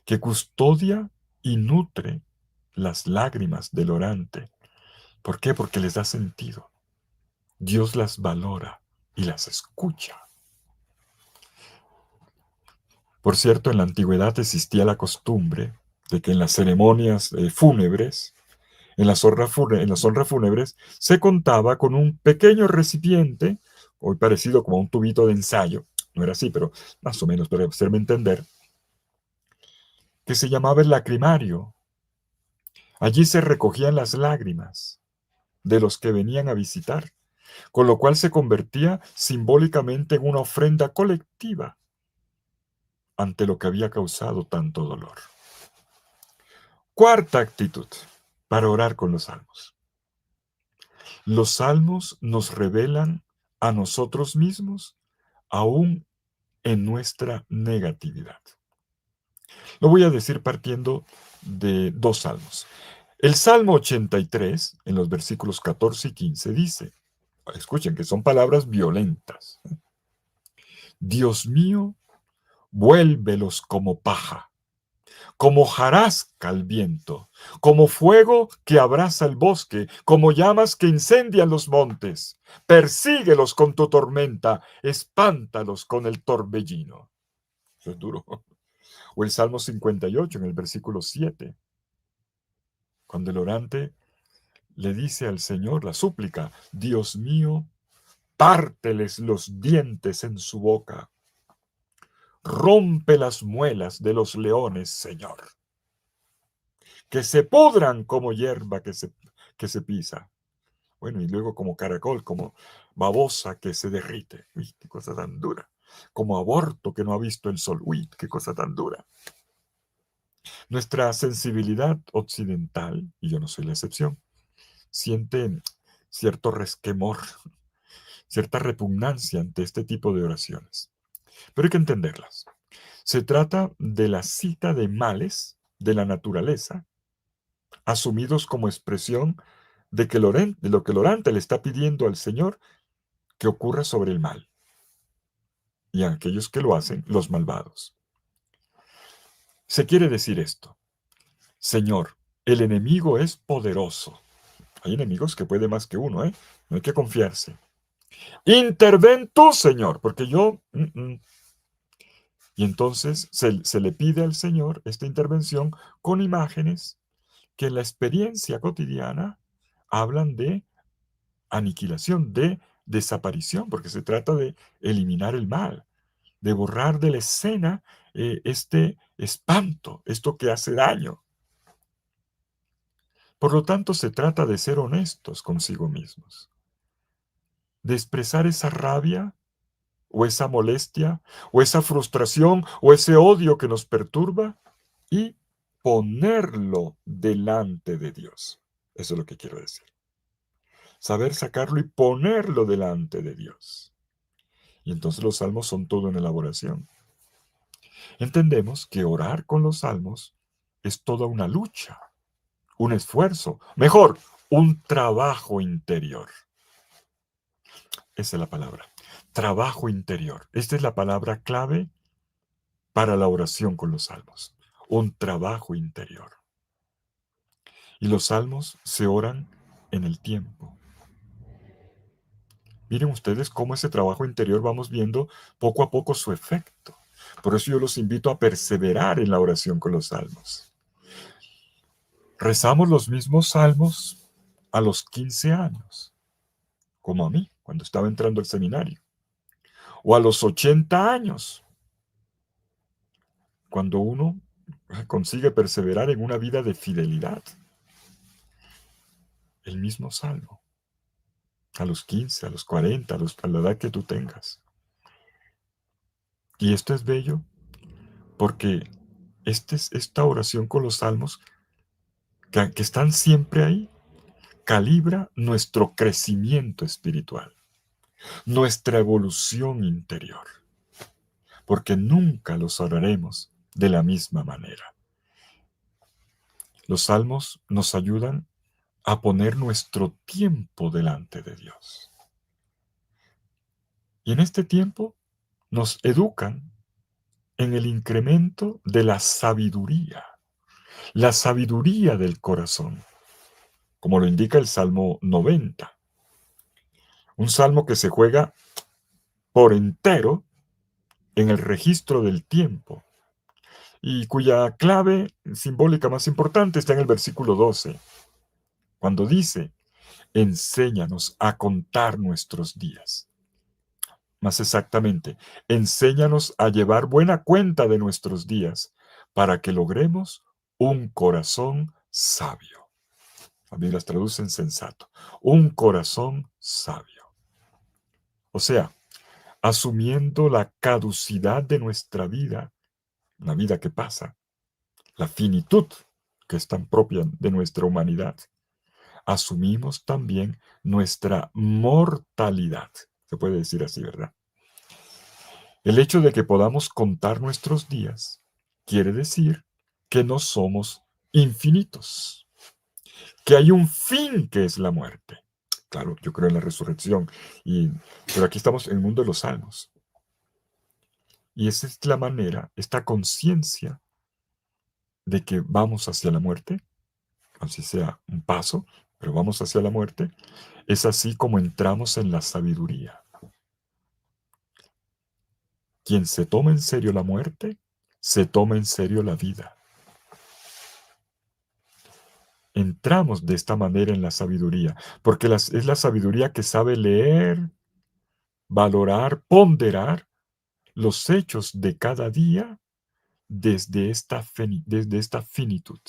que custodia y nutre las lágrimas del orante. ¿Por qué? Porque les da sentido. Dios las valora y las escucha. Por cierto, en la antigüedad existía la costumbre de que en las ceremonias fúnebres, en las honras fúnebres, se contaba con un pequeño recipiente, hoy parecido como un tubito de ensayo, no era así, pero más o menos para hacerme entender, que se llamaba el lacrimario. Allí se recogían las lágrimas de los que venían a visitar, con lo cual se convertía simbólicamente en una ofrenda colectiva ante lo que había causado tanto dolor. Cuarta actitud para orar con los salmos. Los salmos nos revelan a nosotros mismos aún en nuestra negatividad. Lo voy a decir partiendo de dos salmos. El Salmo 83, en los versículos 14 y 15, dice, escuchen que son palabras violentas. Dios mío, vuélvelos como paja, como hojarasca al viento, como fuego que abrasa el bosque, como llamas que incendian los montes. Persíguelos con tu tormenta, espántalos con el torbellino. Eso es duro. O el Salmo 58 en el versículo 7, cuando el orante le dice al Señor la súplica, Dios mío, párteles los dientes en su boca, rompe las muelas de los leones, Señor, que se pudran como hierba que se pisa. Bueno, y luego como caracol, como babosa que se derrite. Uy, qué cosa tan dura. Como aborto que no ha visto el sol. Uy, qué cosa tan dura. Nuestra sensibilidad occidental, y yo no soy la excepción, siente cierto resquemor, cierta repugnancia ante este tipo de oraciones. Pero hay que entenderlas. Se trata de la cita de males de la naturaleza, asumidos como expresión de lo que el orante le está pidiendo al Señor que ocurra sobre el mal, y a aquellos que lo hacen, los malvados. Se quiere decir esto: Señor, el enemigo es poderoso. Hay enemigos que puede más que uno, ¿eh? No hay que confiarse. Interven tú, Señor, porque yo... Y entonces se le pide al Señor esta intervención con imágenes que en la experiencia cotidiana hablan de aniquilación, de desaparición, porque se trata de eliminar el mal, de borrar de la escena este espanto, esto que hace daño. Por lo tanto, se trata de ser honestos consigo mismos, de expresar esa rabia o esa molestia o esa frustración o ese odio que nos perturba y ponerlo delante de Dios. Eso es lo que quiero decir. Saber sacarlo y ponerlo delante de Dios. Y entonces los salmos son todo en elaboración. Entendemos que orar con los salmos es toda una lucha, un esfuerzo, mejor, un trabajo interior. Esa es la palabra, trabajo interior. Esta es la palabra clave para la oración con los salmos, un trabajo interior. Y los salmos se oran en el tiempo. Miren ustedes cómo ese trabajo interior vamos viendo poco a poco su efecto. Por eso yo los invito a perseverar en la oración con los salmos. Rezamos los mismos salmos a los 15 años, como a mí, cuando estaba entrando al seminario. O a los 80 años, cuando uno consigue perseverar en una vida de fidelidad. El mismo salmo. A los 15, a los 40, a la edad que tú tengas. Y esto es bello porque esta oración con los salmos, que están siempre ahí, calibra nuestro crecimiento espiritual, nuestra evolución interior, porque nunca los oraremos de la misma manera. Los salmos nos ayudan a poner nuestro tiempo delante de Dios. Y en este tiempo nos educan en el incremento de la sabiduría del corazón, como lo indica el Salmo 90, un salmo que se juega por entero en el registro del tiempo y cuya clave simbólica más importante está en el versículo 12, cuando dice, enséñanos a contar nuestros días. Más exactamente, enséñanos a llevar buena cuenta de nuestros días, para que logremos un corazón sabio. A mí las traducen sensato. Un corazón sabio. O sea, asumiendo la caducidad de nuestra vida, una vida que pasa, la finitud que es tan propia de nuestra humanidad, asumimos también nuestra mortalidad. Se puede decir así, ¿verdad? El hecho de que podamos contar nuestros días quiere decir que no somos infinitos, que hay un fin que es la muerte. Claro, yo creo en la resurrección, pero aquí estamos en el mundo de los salmos. Y esa es la manera, esta conciencia de que vamos hacia la muerte, así sea un paso, pero vamos hacia la muerte, es así como entramos en la sabiduría. Quien se toma en serio la muerte, se toma en serio la vida. Entramos de esta manera en la sabiduría, porque es la sabiduría que sabe leer, valorar, ponderar los hechos de cada día desde esta finitud,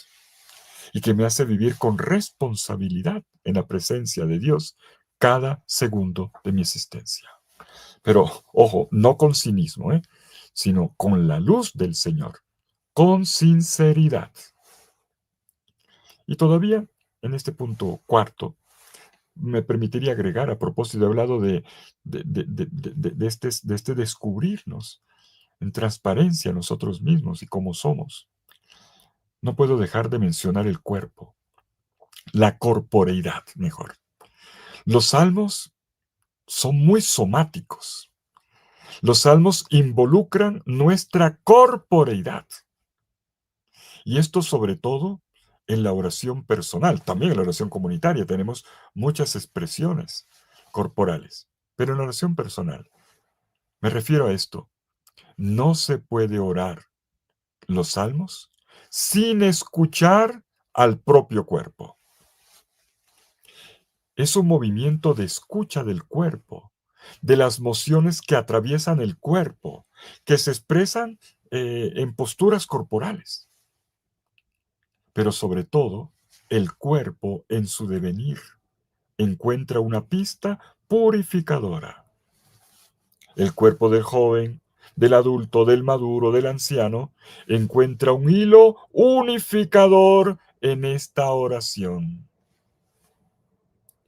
y que me hace vivir con responsabilidad en la presencia de Dios cada segundo de mi existencia. Pero, ojo, no con cinismo, sino con la luz del Señor, con sinceridad. Y todavía, en este punto cuarto, me permitiría agregar, a propósito de hablado de este descubrirnos en transparencia nosotros mismos y cómo somos. No puedo dejar de mencionar el cuerpo, la corporeidad, mejor. Los salmos son muy somáticos. Los salmos involucran nuestra corporeidad. Y esto sobre todo en la oración personal, también en la oración comunitaria tenemos muchas expresiones corporales, pero en la oración personal, me refiero a esto, no se puede orar los salmos sin escuchar al propio cuerpo. Es un movimiento de escucha del cuerpo, de las mociones que atraviesan el cuerpo, que se expresan en posturas corporales, pero sobre todo el cuerpo en su devenir encuentra una pista purificadora. El cuerpo del joven, del adulto, del maduro, del anciano, encuentra un hilo unificador en esta oración.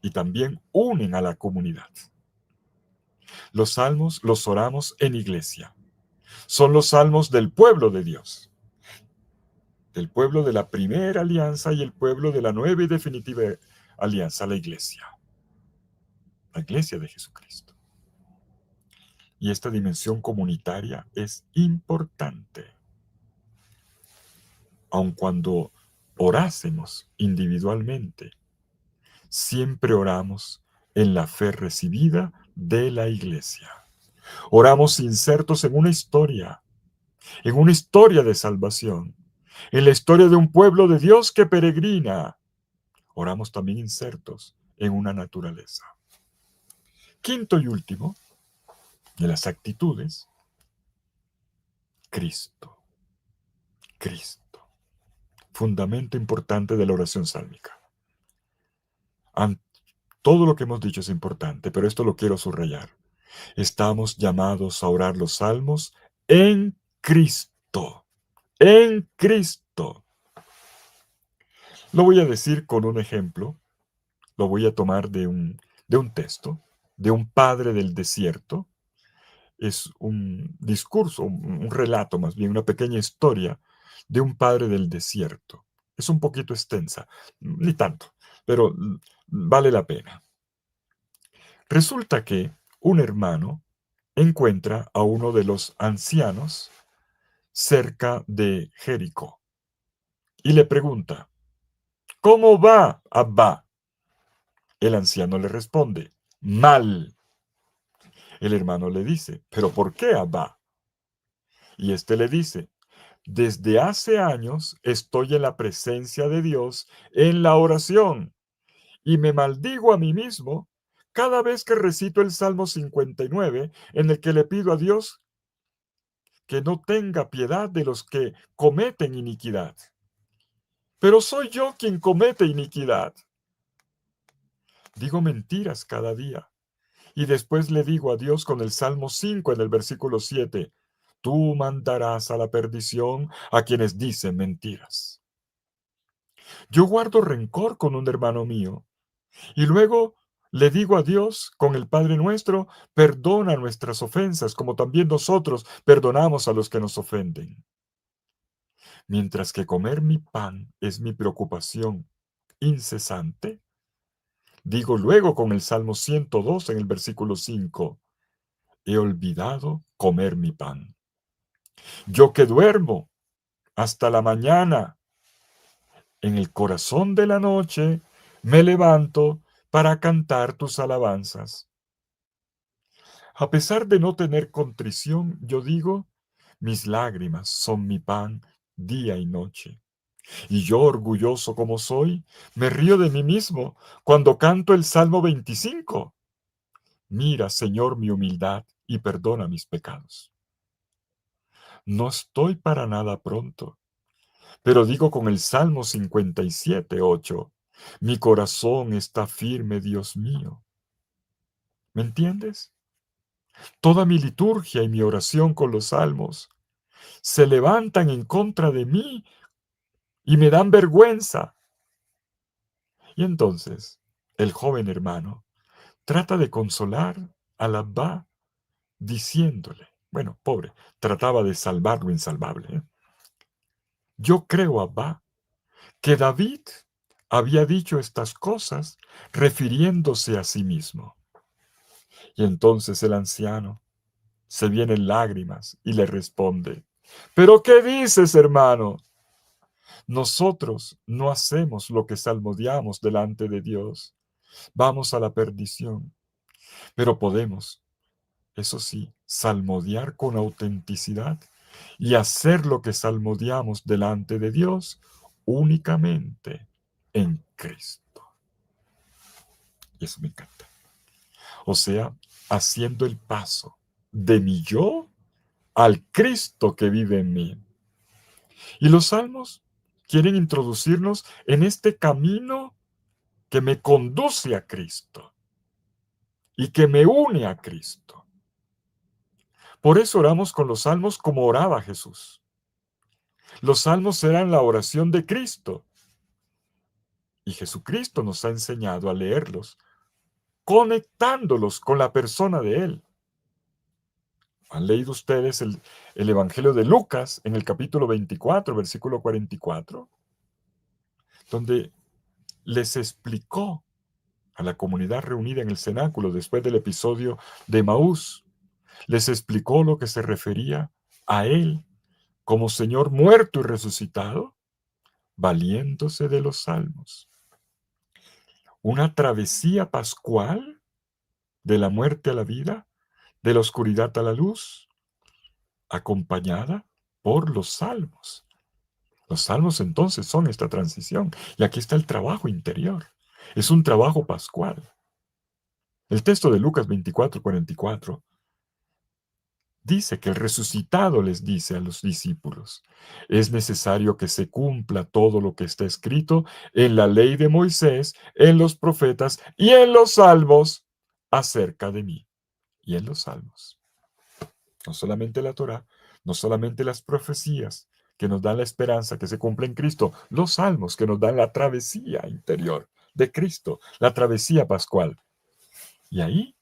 Y también unen a la comunidad. Los salmos los oramos en iglesia. Son los salmos del pueblo de Dios. Del pueblo de la primera alianza y el pueblo de la nueva y definitiva alianza, la iglesia. La iglesia de Jesucristo. Y esta dimensión comunitaria es importante. Aun cuando orásemos individualmente, siempre oramos en la fe recibida de la iglesia. Oramos insertos en una historia de salvación, en la historia de un pueblo de Dios que peregrina. Oramos también insertos en una naturaleza. Quinto y último, de las actitudes, Cristo. Cristo. Fundamento importante de la oración sálmica. Todo lo que hemos dicho es importante, pero esto lo quiero subrayar. Estamos llamados a orar los salmos en Cristo. En Cristo. Lo voy a decir con un ejemplo. Lo voy a tomar de un texto, de un padre del desierto. Es un discurso, un relato más bien, una pequeña historia de un padre del desierto. Es un poquito extensa, ni tanto, pero vale la pena. Resulta que un hermano encuentra a uno de los ancianos cerca de Jericó y le pregunta, ¿cómo va, Abba? El anciano le responde, mal. El hermano le dice, ¿pero por qué, Abba? Y este le dice, desde hace años estoy en la presencia de Dios en la oración y me maldigo a mí mismo cada vez que recito el Salmo 59 en el que le pido a Dios que no tenga piedad de los que cometen iniquidad. Pero soy yo quien comete iniquidad. Digo mentiras cada día. Y después le digo a Dios con el Salmo 5 en el versículo 7, tú mandarás a la perdición a quienes dicen mentiras. Yo guardo rencor con un hermano mío y luego le digo a Dios con el Padre nuestro, perdona nuestras ofensas como también nosotros perdonamos a los que nos ofenden. Mientras que comer mi pan es mi preocupación incesante, digo luego con el Salmo 102 en el versículo 5, he olvidado comer mi pan. Yo que duermo hasta la mañana, en el corazón de la noche, me levanto para cantar tus alabanzas. A pesar de no tener contrición, yo digo, mis lágrimas son mi pan día y noche. Y yo, orgulloso como soy, me río de mí mismo cuando canto el Salmo 25. Mira, Señor, mi humildad y perdona mis pecados. No estoy para nada pronto, pero digo con el Salmo 57:8, mi corazón está firme, Dios mío. ¿Me entiendes? Toda mi liturgia y mi oración con los salmos se levantan en contra de mí y me dan vergüenza. Y entonces, el joven hermano trata de consolar al Abba diciéndole, bueno, pobre, trataba de salvar lo insalvable, ¿eh? Yo creo, Abba, que David había dicho estas cosas refiriéndose a sí mismo. Y entonces el anciano se viene en lágrimas y le responde, ¿pero qué dices, hermano? Nosotros no hacemos lo que salmodiamos delante de Dios. Vamos a la perdición, pero podemos, eso sí, salmodiar con autenticidad y hacer lo que salmodiamos delante de Dios únicamente en Cristo. Y eso me encanta. O sea, haciendo el paso de mi yo al Cristo que vive en mí. Y los salmos quieren introducirnos en este camino que me conduce a Cristo y que me une a Cristo. Por eso oramos con los salmos como oraba Jesús. Los salmos eran la oración de Cristo y Jesucristo nos ha enseñado a leerlos, conectándolos con la persona de Él. ¿Han leído ustedes el Evangelio de Lucas en el capítulo 24, versículo 44? Donde les explicó a la comunidad reunida en el cenáculo después del episodio de Maús, les explicó lo que se refería a Él como Señor muerto y resucitado, valiéndose de los salmos. Una travesía pascual de la muerte a la vida, de la oscuridad a la luz, acompañada por los salmos. Los salmos entonces son esta transición. Y aquí está el trabajo interior. Es un trabajo pascual. El texto de Lucas 24:44 dice que el resucitado les dice a los discípulos, es necesario que se cumpla todo lo que está escrito en la ley de Moisés, en los profetas y en los salmos acerca de mí. Y en los salmos. No solamente la Torá, no solamente las profecías que nos dan la esperanza que se cumple en Cristo, los salmos que nos dan la travesía interior de Cristo, la travesía pascual. Y ahí,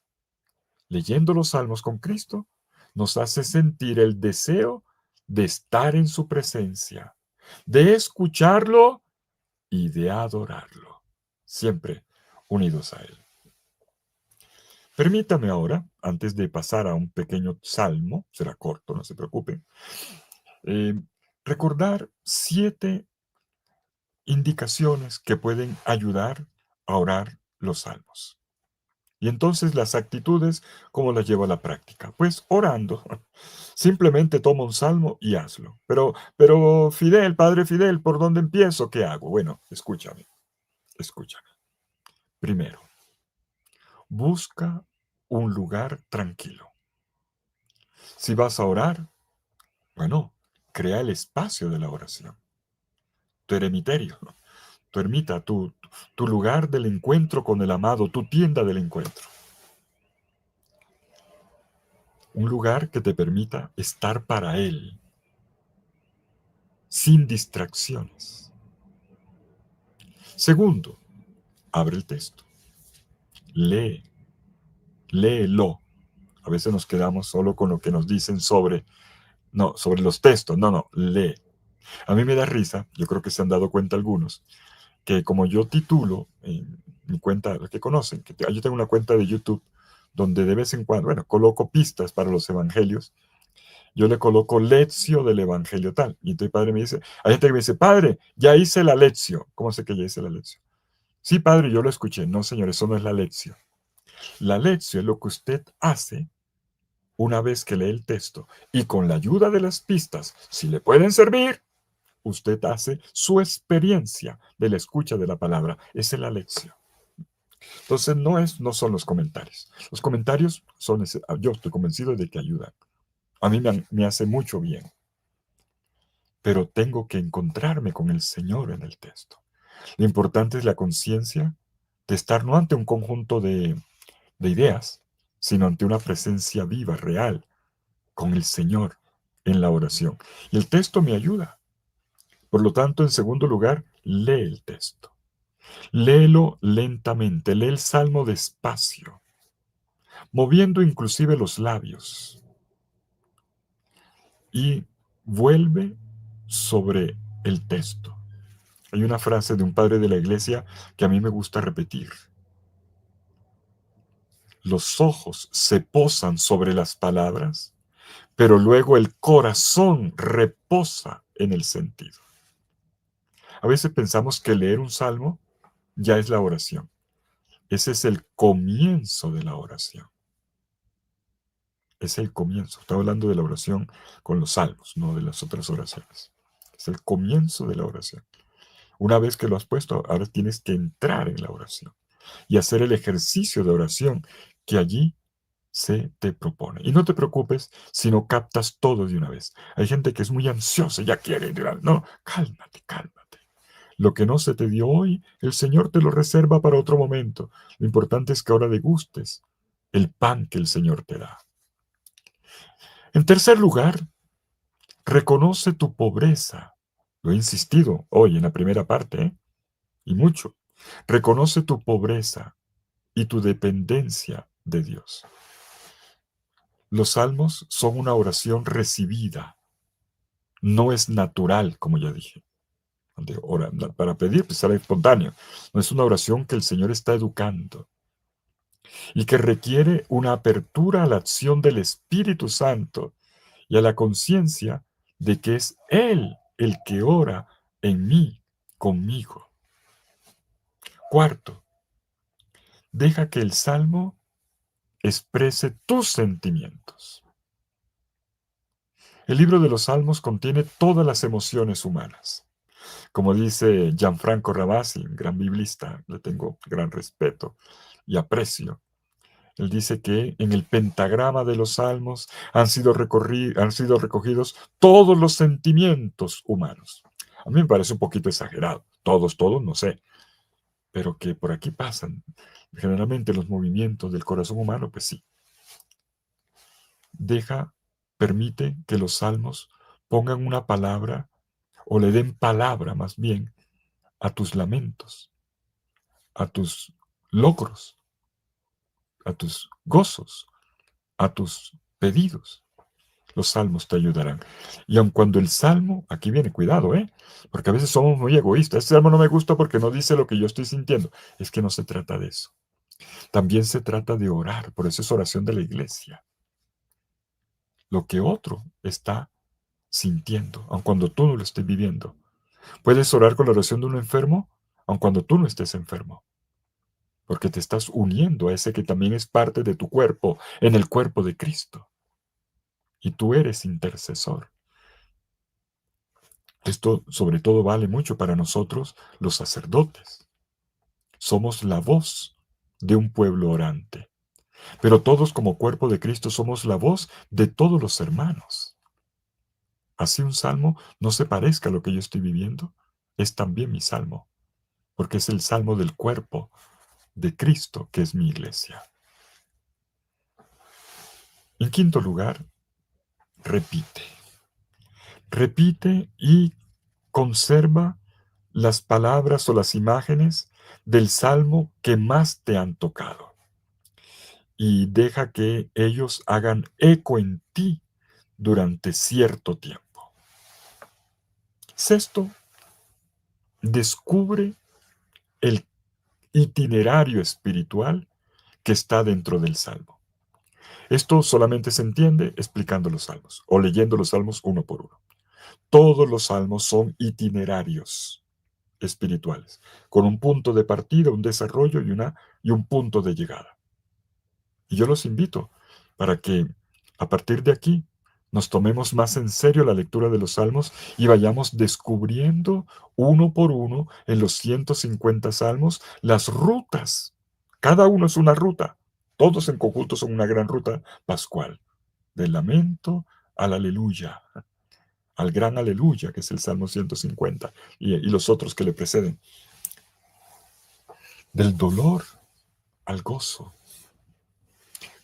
leyendo los salmos con Cristo, nos hace sentir el deseo de estar en su presencia, de escucharlo y de adorarlo, siempre unidos a Él. Permítame ahora, antes de pasar a un pequeño salmo, será corto, no se preocupen, eh, recordar 7 indicaciones que pueden ayudar a orar los salmos. Y entonces las actitudes, ¿cómo las llevo a la práctica? Pues orando. Simplemente toma un salmo y hazlo. Pero Fidel, Padre Fidel, ¿por dónde empiezo? ¿Qué hago? Bueno, escúchame, escúchame. Primero, busca un lugar tranquilo. Si vas a orar, Bueno, crea el espacio de la oración, tu eremiterio, tu ermita, tu lugar del encuentro con el amado, tu tienda del encuentro. Un lugar que te permita estar para Él, sin distracciones. Segundo, abre el texto, lee, léelo. A veces nos quedamos solo con lo que nos dicen sobre los textos. No, no, lee. A mí me da risa, yo creo que se han dado cuenta algunos, que como yo titulo en mi cuenta, los que conocen, yo tengo una cuenta de YouTube donde de vez en cuando, bueno, coloco pistas para los evangelios. Yo le coloco lección del evangelio tal. Y entonces padre me dice, hay gente que me dice, padre, ya hice la lección. ¿Cómo sé que ya hice la lección? Sí, padre, yo lo escuché. No, señor, eso no es la lección. La lección es lo que usted hace una vez que lee el texto y con la ayuda de las pistas, si le pueden servir, usted hace su experiencia de la escucha de la palabra. Esa es la lección. Entonces no son los comentarios. Los comentarios son, yo estoy convencido de que ayudan. A mí me hace mucho bien. Pero tengo que encontrarme con el Señor en el texto. Lo importante es la conciencia de estar no ante un conjunto de ideas, sino ante una presencia viva, real, con el Señor en la oración. Y el texto me ayuda. Por lo tanto, en segundo lugar, lee el texto. Léelo lentamente, lee el salmo despacio, moviendo inclusive los labios. Y vuelve sobre el texto. Hay una frase de un padre de la iglesia que a mí me gusta repetir. Los ojos se posan sobre las palabras, pero luego el corazón reposa en el sentido. A veces pensamos que leer un salmo ya es la oración. Ese es el comienzo de la oración. Es el comienzo. Estaba hablando de la oración con los salmos, no de las otras oraciones. Es el comienzo de la oración. Una vez que lo has puesto, ahora tienes que entrar en la oración y hacer el ejercicio de oración que allí se te propone. Y no te preocupes si no captas todo de una vez. Hay gente que es muy ansiosa, ya quiere. No, cálmate, cálmate. Lo que no se te dio hoy, el Señor te lo reserva para otro momento. Lo importante es que ahora degustes el pan que el Señor te da. En tercer lugar, reconoce tu pobreza. Lo he insistido hoy en la primera parte, ¿eh? Y mucho. Reconoce tu pobreza y tu dependencia de Dios. Los salmos son una oración recibida. No es natural, como ya dije. Para pedir, pues será espontáneo. No es una oración que el Señor está educando y que requiere una apertura a la acción del Espíritu Santo y a la conciencia de que es Él el que ora en mí, conmigo. Cuarto, deja que el salmo exprese tus sentimientos. El libro de los Salmos contiene todas las emociones humanas. Como dice Gianfranco Ravasi, un gran biblista, le tengo gran respeto y aprecio. Él dice que en el pentagrama de los Salmos han sido recogidos todos los sentimientos humanos. A mí me parece un poquito exagerado. Todos, no sé. Pero que por aquí pasan. Generalmente los movimientos del corazón humano, pues sí. Permite que los salmos pongan una palabra o le den palabra más bien a tus lamentos, a tus logros, a tus gozos, a tus pedidos. Los salmos te ayudarán. Y aun cuando el salmo, aquí viene, cuidado, porque a veces somos muy egoístas. Este salmo no me gusta porque no dice lo que yo estoy sintiendo. Es que no se trata de eso. También se trata de orar, por eso es oración de la iglesia. Lo que otro está sintiendo, aun cuando tú no lo estés viviendo. Puedes orar con la oración de un enfermo, aun cuando tú no estés enfermo, porque te estás uniendo a ese que también es parte de tu cuerpo, en el cuerpo de Cristo. Y tú eres intercesor. Esto sobre todo vale mucho para nosotros, los sacerdotes. Somos la voz de un pueblo orante, pero todos como cuerpo de Cristo somos la voz de todos los hermanos. Así un salmo no se parezca a lo que yo estoy viviendo, es también mi salmo, porque es el salmo del cuerpo de Cristo, que es mi iglesia. En quinto lugar, repite. Repite y conserva las palabras o las imágenes del salmo que más te han tocado y deja que ellos hagan eco en ti durante cierto tiempo. Sexto, descubre el itinerario espiritual que está dentro del salmo. Esto solamente se entiende explicando los salmos o leyendo los salmos uno por uno. Todos los salmos son itinerarios espirituales, con un punto de partida, un desarrollo y un punto de llegada. Y yo los invito para que a partir de aquí nos tomemos más en serio la lectura de los salmos y vayamos descubriendo uno por uno en los 150 salmos las rutas. Cada uno es una ruta. Todos en conjunto son una gran ruta pascual. Del lamento al aleluya, al gran aleluya, que es el Salmo 150, y los otros que le preceden. Del dolor al gozo.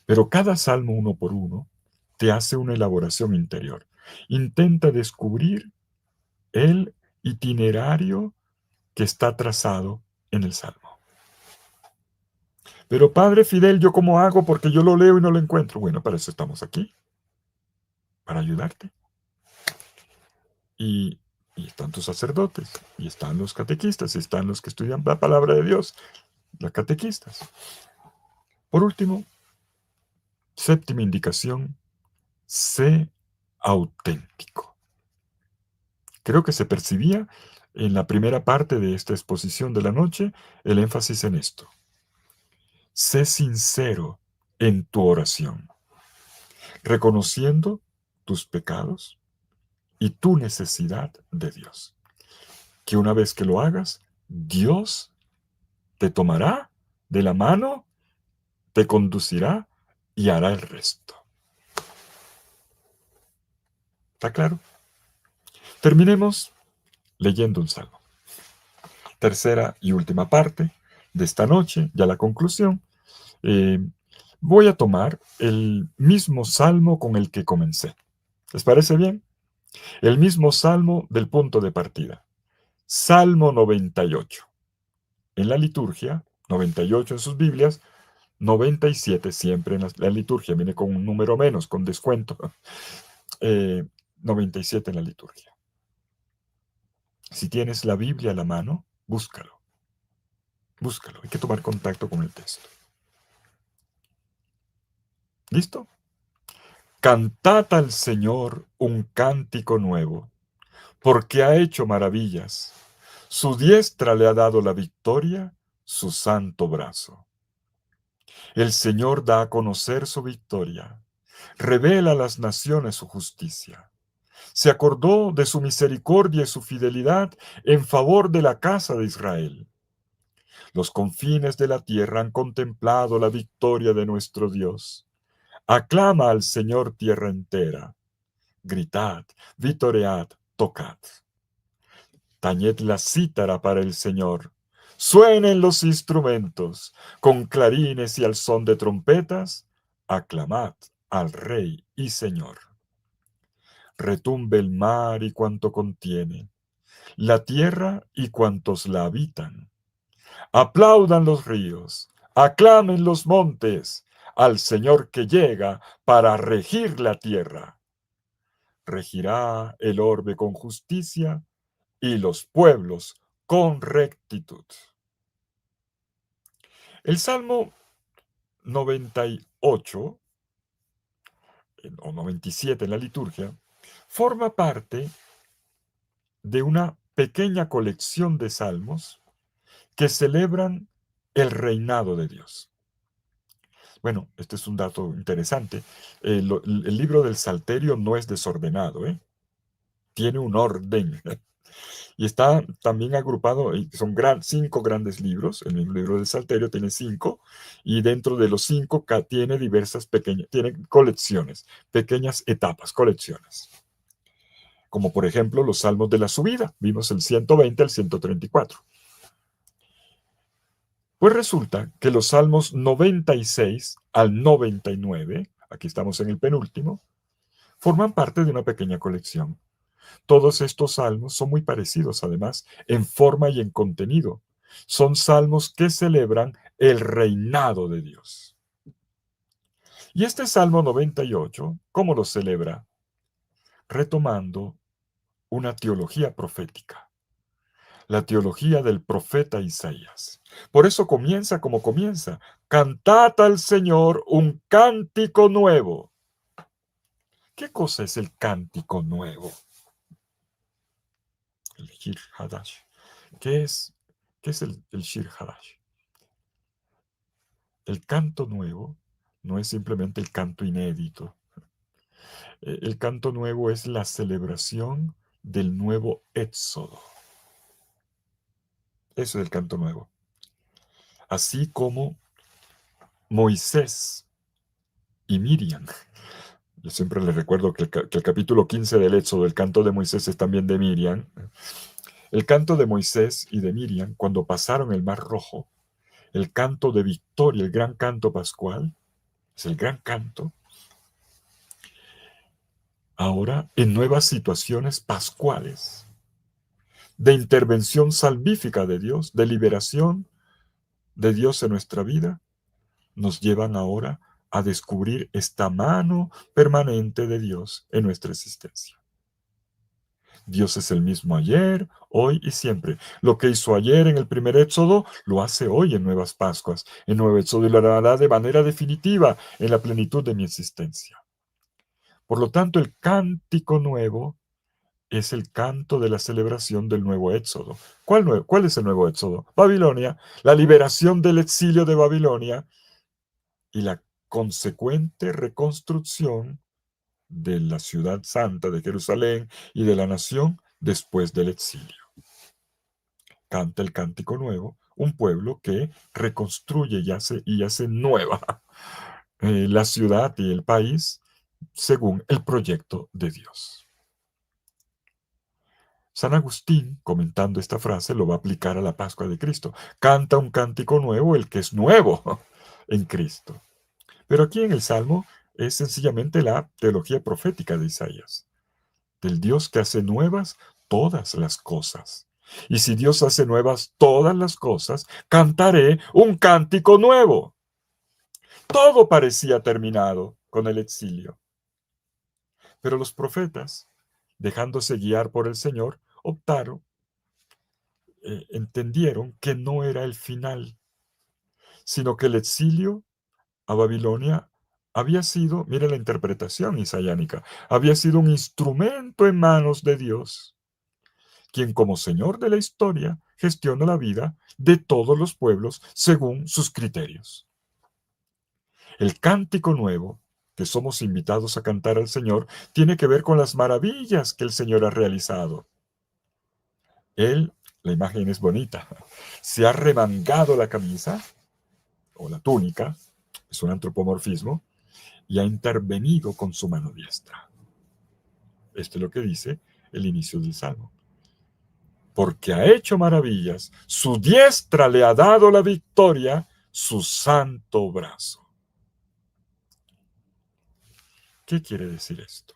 Pero cada salmo uno por uno te hace una elaboración interior. Intenta descubrir el itinerario que está trazado en el salmo. Pero Padre Fidel, ¿yo cómo hago? Porque yo lo leo y no lo encuentro. Bueno, para eso estamos aquí, para ayudarte. Y están tus sacerdotes, y están los catequistas, y están los que estudian la palabra de Dios, los catequistas. Por último, séptima indicación, sé auténtico. Creo que se percibía en la primera parte de esta exposición de la noche el énfasis en esto. Sé sincero en tu oración, reconociendo tus pecados y tu necesidad de Dios. Que una vez que lo hagas, Dios te tomará de la mano, te conducirá y hará el resto. ¿Está claro? Terminemos leyendo un salmo. Tercera y última parte de esta noche, ya la conclusión. Voy a tomar el mismo salmo con el que comencé. ¿Les parece bien? El mismo salmo del punto de partida. Salmo 98. En la liturgia, 98 en sus Biblias, 97 siempre en la liturgia. Viene con un número menos, con descuento. 97 en la liturgia. Si tienes la Biblia a la mano, búscalo. Búscalo. Hay que tomar contacto con el texto. ¿Listo? Cantad al Señor un cántico nuevo, porque ha hecho maravillas. Su diestra le ha dado la victoria, su santo brazo. El Señor da a conocer su victoria, revela a las naciones su justicia. Se acordó de su misericordia y su fidelidad en favor de la casa de Israel. Los confines de la tierra han contemplado la victoria de nuestro Dios. Aclama al Señor tierra entera. Gritad, vitoread, tocad. Tañed la cítara para el Señor. Suenen los instrumentos, con clarines y al son de trompetas, aclamad al Rey y Señor. Retumbe el mar y cuanto contiene, la tierra y cuantos la habitan. Aplaudan los ríos, aclamen los montes, al Señor que llega para regir la tierra. Regirá el orbe con justicia y los pueblos con rectitud. El Salmo 98 o 97 en la liturgia forma parte de una pequeña colección de salmos que celebran el reinado de Dios. Bueno, este es un dato interesante. El libro del Salterio no es desordenado, ¿eh? Tiene un orden. Y está también agrupado, son 5 grandes libros, el mismo libro del Salterio tiene 5, y dentro de los 5 tiene diversas pequeñas, tiene colecciones, pequeñas etapas, colecciones. como por ejemplo los salmos de la subida. Vimos el 120 al 134. Pues resulta que los salmos 96 al 99, aquí estamos en el penúltimo, forman parte de una pequeña colección. Todos estos salmos son muy parecidos, además, en forma y en contenido. Son salmos que celebran el reinado de Dios. Y este Salmo 98, ¿cómo lo celebra? Retomando una teología profética, la teología del profeta Isaías. Por eso comienza como comienza: cantad al Señor un cántico nuevo. ¿Qué cosa es el cántico nuevo? El Shir Hadash. ¿Qué es, qué es el Shir Hadash? El canto nuevo no es simplemente el canto inédito. El canto nuevo es la celebración del nuevo éxodo. Eso es el canto nuevo. Así como Moisés y Miriam. Yo siempre les recuerdo que el capítulo 15 del Éxodo, el canto de Moisés, es también de Miriam. El canto de Moisés y de Miriam, cuando pasaron el Mar Rojo, el canto de victoria, el gran canto pascual, es el gran canto. Ahora, en nuevas situaciones pascuales, de intervención salvífica de Dios, de liberación de Dios en nuestra vida, nos llevan ahora a descubrir esta mano permanente de Dios en nuestra existencia. Dios es el mismo ayer, hoy y siempre. Lo que hizo ayer en el primer Éxodo, lo hace hoy en Nuevas Pascuas, en Nuevo Éxodo, y lo hará de manera definitiva en la plenitud de mi existencia. Por lo tanto, el cántico nuevo es el canto de la celebración del nuevo Éxodo. ¿Cuál es el nuevo Éxodo? Babilonia, la liberación del exilio de Babilonia y la consecuente reconstrucción de la ciudad santa de Jerusalén y de la nación después del exilio. Canta el cántico nuevo, un pueblo que reconstruye y hace nueva la ciudad y el país según el proyecto de Dios. San Agustín, comentando esta frase, lo va a aplicar a la Pascua de Cristo. Canta un cántico nuevo el que es nuevo en Cristo. Pero aquí en el Salmo es sencillamente la teología profética de Isaías, del Dios que hace nuevas todas las cosas. Y si Dios hace nuevas todas las cosas, cantaré un cántico nuevo. Todo parecía terminado con el exilio. Pero los profetas, dejándose guiar por el Señor, entendieron que no era el final, sino que el exilio a Babilonia había sido, mire la interpretación isaiánica, había sido un instrumento en manos de Dios, quien como Señor de la historia gestiona la vida de todos los pueblos según sus criterios. El cántico nuevo que somos invitados a cantar al Señor tiene que ver con las maravillas que el Señor ha realizado. Él, la imagen es bonita, se ha remangado la camisa o la túnica, es un antropomorfismo, y ha intervenido con su mano diestra. Esto es lo que dice el inicio del Salmo. Porque ha hecho maravillas, su diestra le ha dado la victoria, su santo brazo. ¿Qué quiere decir esto?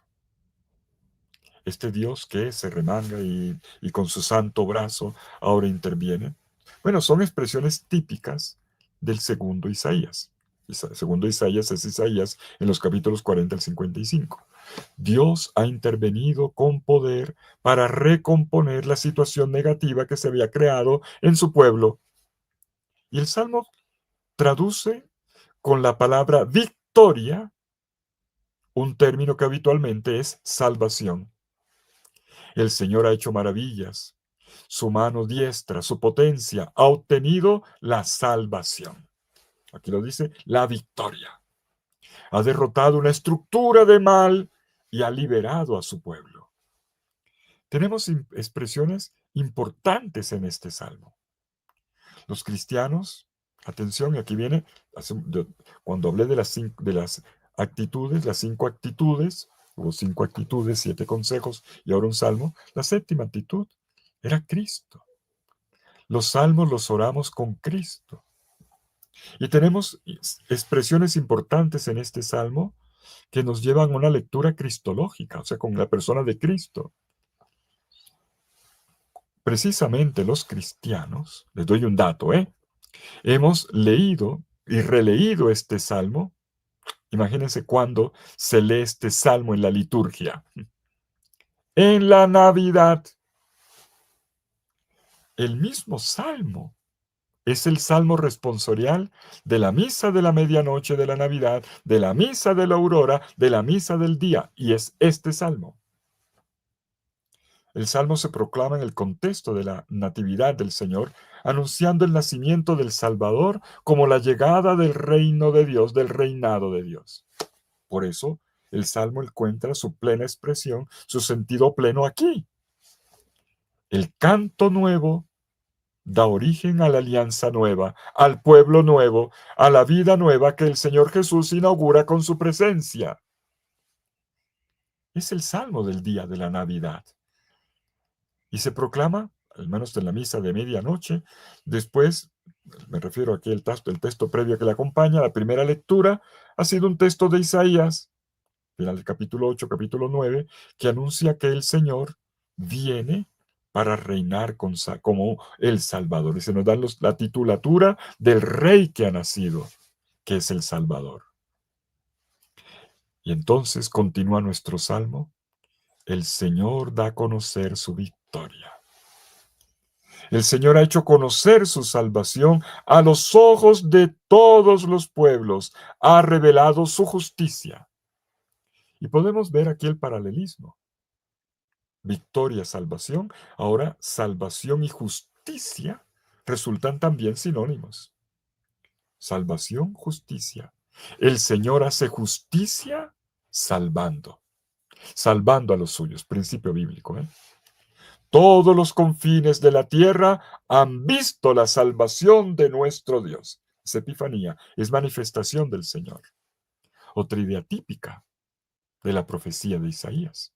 Este Dios que se remanga y con su santo brazo ahora interviene. Bueno, son expresiones típicas del segundo Isaías. El segundo Isaías es Isaías en los capítulos 40 al 55. Dios ha intervenido con poder para recomponer la situación negativa que se había creado en su pueblo. Y el Salmo traduce con la palabra victoria un término que habitualmente es salvación. El Señor ha hecho maravillas. Su mano diestra, su potencia, ha obtenido la salvación. Aquí lo dice, la victoria. Ha derrotado una estructura de mal y ha liberado a su pueblo. Tenemos expresiones importantes en este salmo. Los cristianos, atención, y aquí viene, cuando hablé de las actitudes, las 5 actitudes Hubo 5 actitudes, 7 consejos y ahora un salmo. La séptima actitud era Cristo. Los salmos los oramos con Cristo. Y tenemos expresiones importantes en este salmo que nos llevan a una lectura cristológica, o sea, con la persona de Cristo. Precisamente los cristianos, les doy un dato, hemos leído y releído este salmo. Imagínense cuando se lee este salmo en la liturgia. En la Navidad. El mismo salmo es el salmo responsorial de la misa de la medianoche de la Navidad, de la misa de la aurora, de la misa del día, y es este salmo. El salmo se proclama en el contexto de la natividad del Señor, anunciando el nacimiento del Salvador como la llegada del reino de Dios, del reinado de Dios. Por eso, el salmo encuentra su plena expresión, su sentido pleno aquí. El canto nuevo da origen a la alianza nueva, al pueblo nuevo, a la vida nueva que el Señor Jesús inaugura con su presencia. Es el salmo del día de la Navidad. Y se proclama, al menos en la misa de medianoche, después, me refiero aquí al texto previo que le acompaña, la primera lectura ha sido un texto de Isaías, final del capítulo 8, capítulo 9, que anuncia que el Señor viene para reinar como el Salvador. Y se nos da la titulatura del rey que ha nacido, que es el Salvador. Y entonces continúa nuestro salmo. El Señor da a conocer su victoria. El Señor ha hecho conocer su salvación a los ojos de todos los pueblos. Ha revelado su justicia. Y podemos ver aquí el paralelismo. Victoria, salvación. Ahora, salvación y justicia resultan también sinónimos. Salvación, justicia. El Señor hace justicia salvando. Salvando a los suyos. Principio bíblico, ¿eh? Todos los confines de la tierra han visto la salvación de nuestro Dios. Es Epifanía, es manifestación del Señor. Otra idea típica de la profecía de Isaías.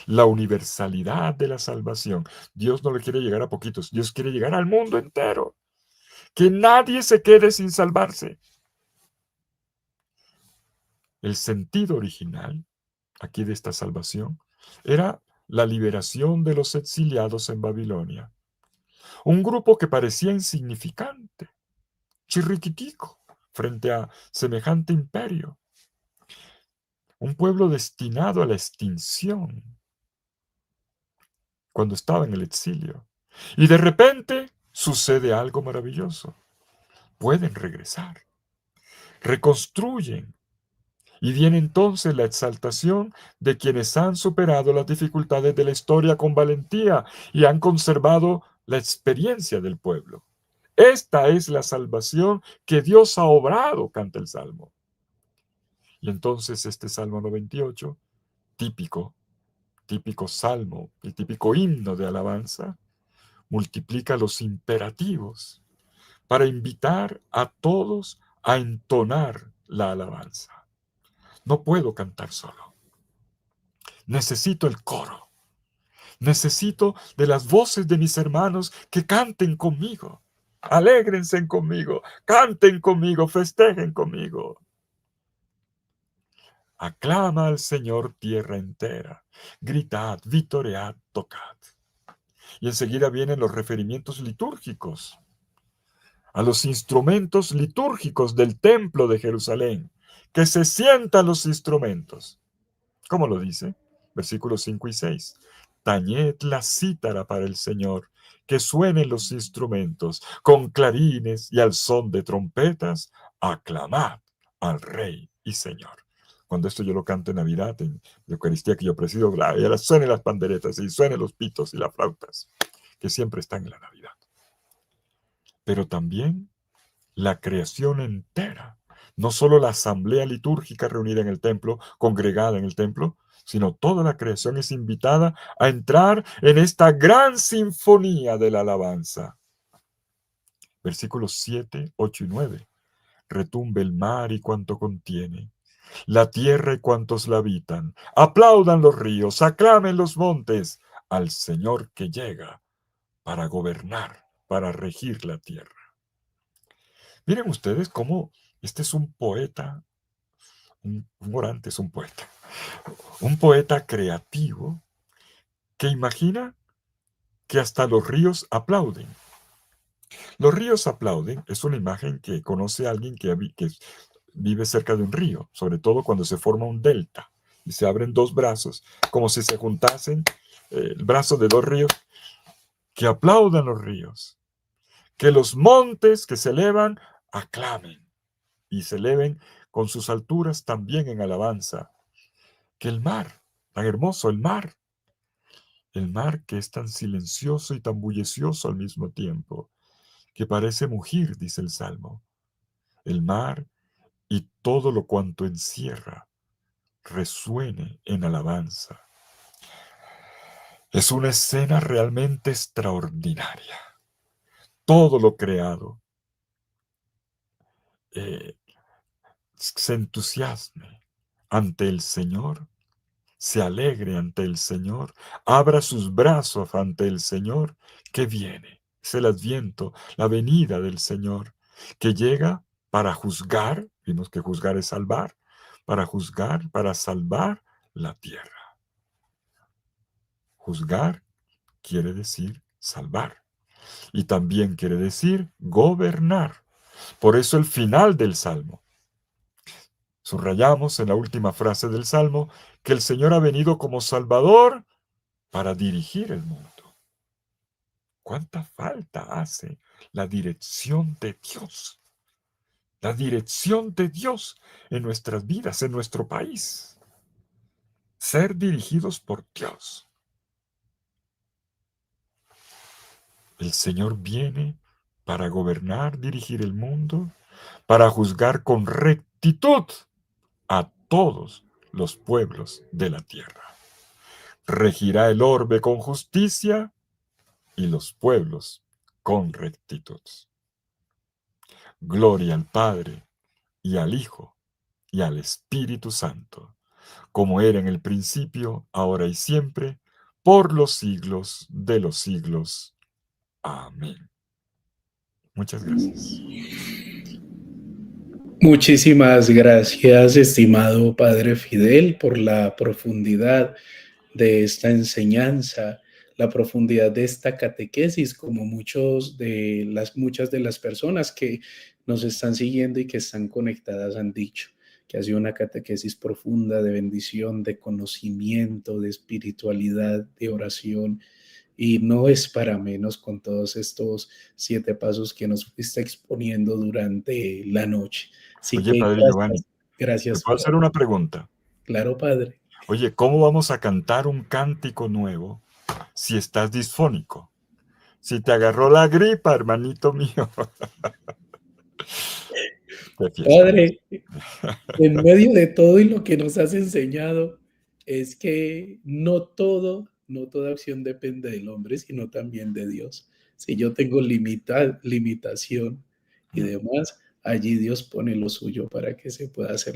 La universalidad de la salvación. Dios no le quiere llegar a poquitos, Dios quiere llegar al mundo entero. Que nadie se quede sin salvarse. El sentido original, aquí de esta salvación, era la liberación de los exiliados en Babilonia. Un grupo que parecía insignificante, chirriquitico, frente a semejante imperio. Un pueblo destinado a la extinción cuando estaba en el exilio. Y de repente sucede algo maravilloso. Pueden regresar, reconstruyen. Y viene entonces la exaltación de quienes han superado las dificultades de la historia con valentía y han conservado la experiencia del pueblo. Esta es la salvación que Dios ha obrado, canta el Salmo. Y entonces este Salmo 98, típico salmo, el típico himno de alabanza, multiplica los imperativos para invitar a todos a entonar la alabanza. No puedo cantar solo. Necesito el coro. Necesito de las voces de mis hermanos que canten conmigo. Alégrense conmigo, canten conmigo, festejen conmigo. Aclama al Señor tierra entera. Gritad, vitoread, tocad. Y enseguida vienen los referimientos litúrgicos a los instrumentos litúrgicos del templo de Jerusalén. Que se sientan los instrumentos. ¿Cómo lo dice? Versículos 5 y 6. Tañed la cítara para el Señor, que suenen los instrumentos, con clarines y al son de trompetas, aclamad al Rey y Señor. Cuando esto yo lo canto en Navidad, en la Eucaristía que yo presido, y suenen las panderetas y suenen los pitos y las flautas, que siempre están en la Navidad. Pero también la creación entera, no solo la asamblea litúrgica reunida en el templo, congregada en el templo, sino toda la creación es invitada a entrar en esta gran sinfonía de la alabanza. Versículos 7, 8 y 9. Retumbe el mar y cuanto contiene, La tierra y cuantos la habitan. Aplaudan los ríos, aclamen los montes al Señor que llega para gobernar, para regir la tierra. Miren ustedes cómo este es un poeta, un orante es un poeta creativo que imagina que hasta los ríos aplauden. Los ríos aplauden es una imagen que conoce alguien que vive cerca de un río, sobre todo cuando se forma un delta y se abren dos brazos, como si se juntasen el brazo de dos ríos, que aplaudan los ríos, que los montes que se elevan aclamen y se eleven con sus alturas también en alabanza, que el mar, tan hermoso el mar que es tan silencioso y tan bullicioso al mismo tiempo, que parece mugir, dice el Salmo, el mar y todo lo cuanto encierra resuene en alabanza. Es una escena realmente extraordinaria. Todo lo creado eh, se entusiasme ante el Señor, se alegre ante el Señor, abra sus brazos ante el Señor que viene. Es el adviento, la venida del Señor, que llega para juzgar, vimos que juzgar es salvar, para juzgar, para salvar la tierra. Juzgar quiere decir salvar y también quiere decir gobernar. Por eso el final del Salmo. Subrayamos en la última frase del Salmo que el Señor ha venido como Salvador para dirigir el mundo. ¿Cuánta falta hace la dirección de Dios? La dirección de Dios en nuestras vidas, en nuestro país. Ser dirigidos por Dios. El Señor viene para gobernar, dirigir el mundo, para juzgar con rectitud a todos los pueblos de la tierra. Regirá el orbe con justicia y los pueblos con rectitud. Gloria al Padre y al Hijo y al Espíritu Santo, como era en el principio, ahora y siempre, por los siglos de los siglos. Amén. Muchas gracias. Muchísimas gracias, estimado Padre Fidel, por la profundidad de esta enseñanza, la profundidad de esta catequesis, como muchas de las personas que nos están siguiendo y que están conectadas han dicho, que ha sido una catequesis profunda de bendición, de conocimiento, de espiritualidad, de oración, y no es para menos con todos estos 7 pasos que nos está exponiendo durante la noche. Así Oye, que Padre Giovanni, ¿te gracias, puedo hacer una Padre. pregunta? Claro, Padre. Oye, ¿cómo vamos a cantar un cántico nuevo si estás disfónico? Si te agarró la gripa, hermanito mío. Qué fiesta más. Padre, en medio de todo y lo que nos has enseñado, es que no toda acción depende del hombre, sino también de Dios. Si yo tengo limitación y demás, allí Dios pone lo suyo para que se pueda hacer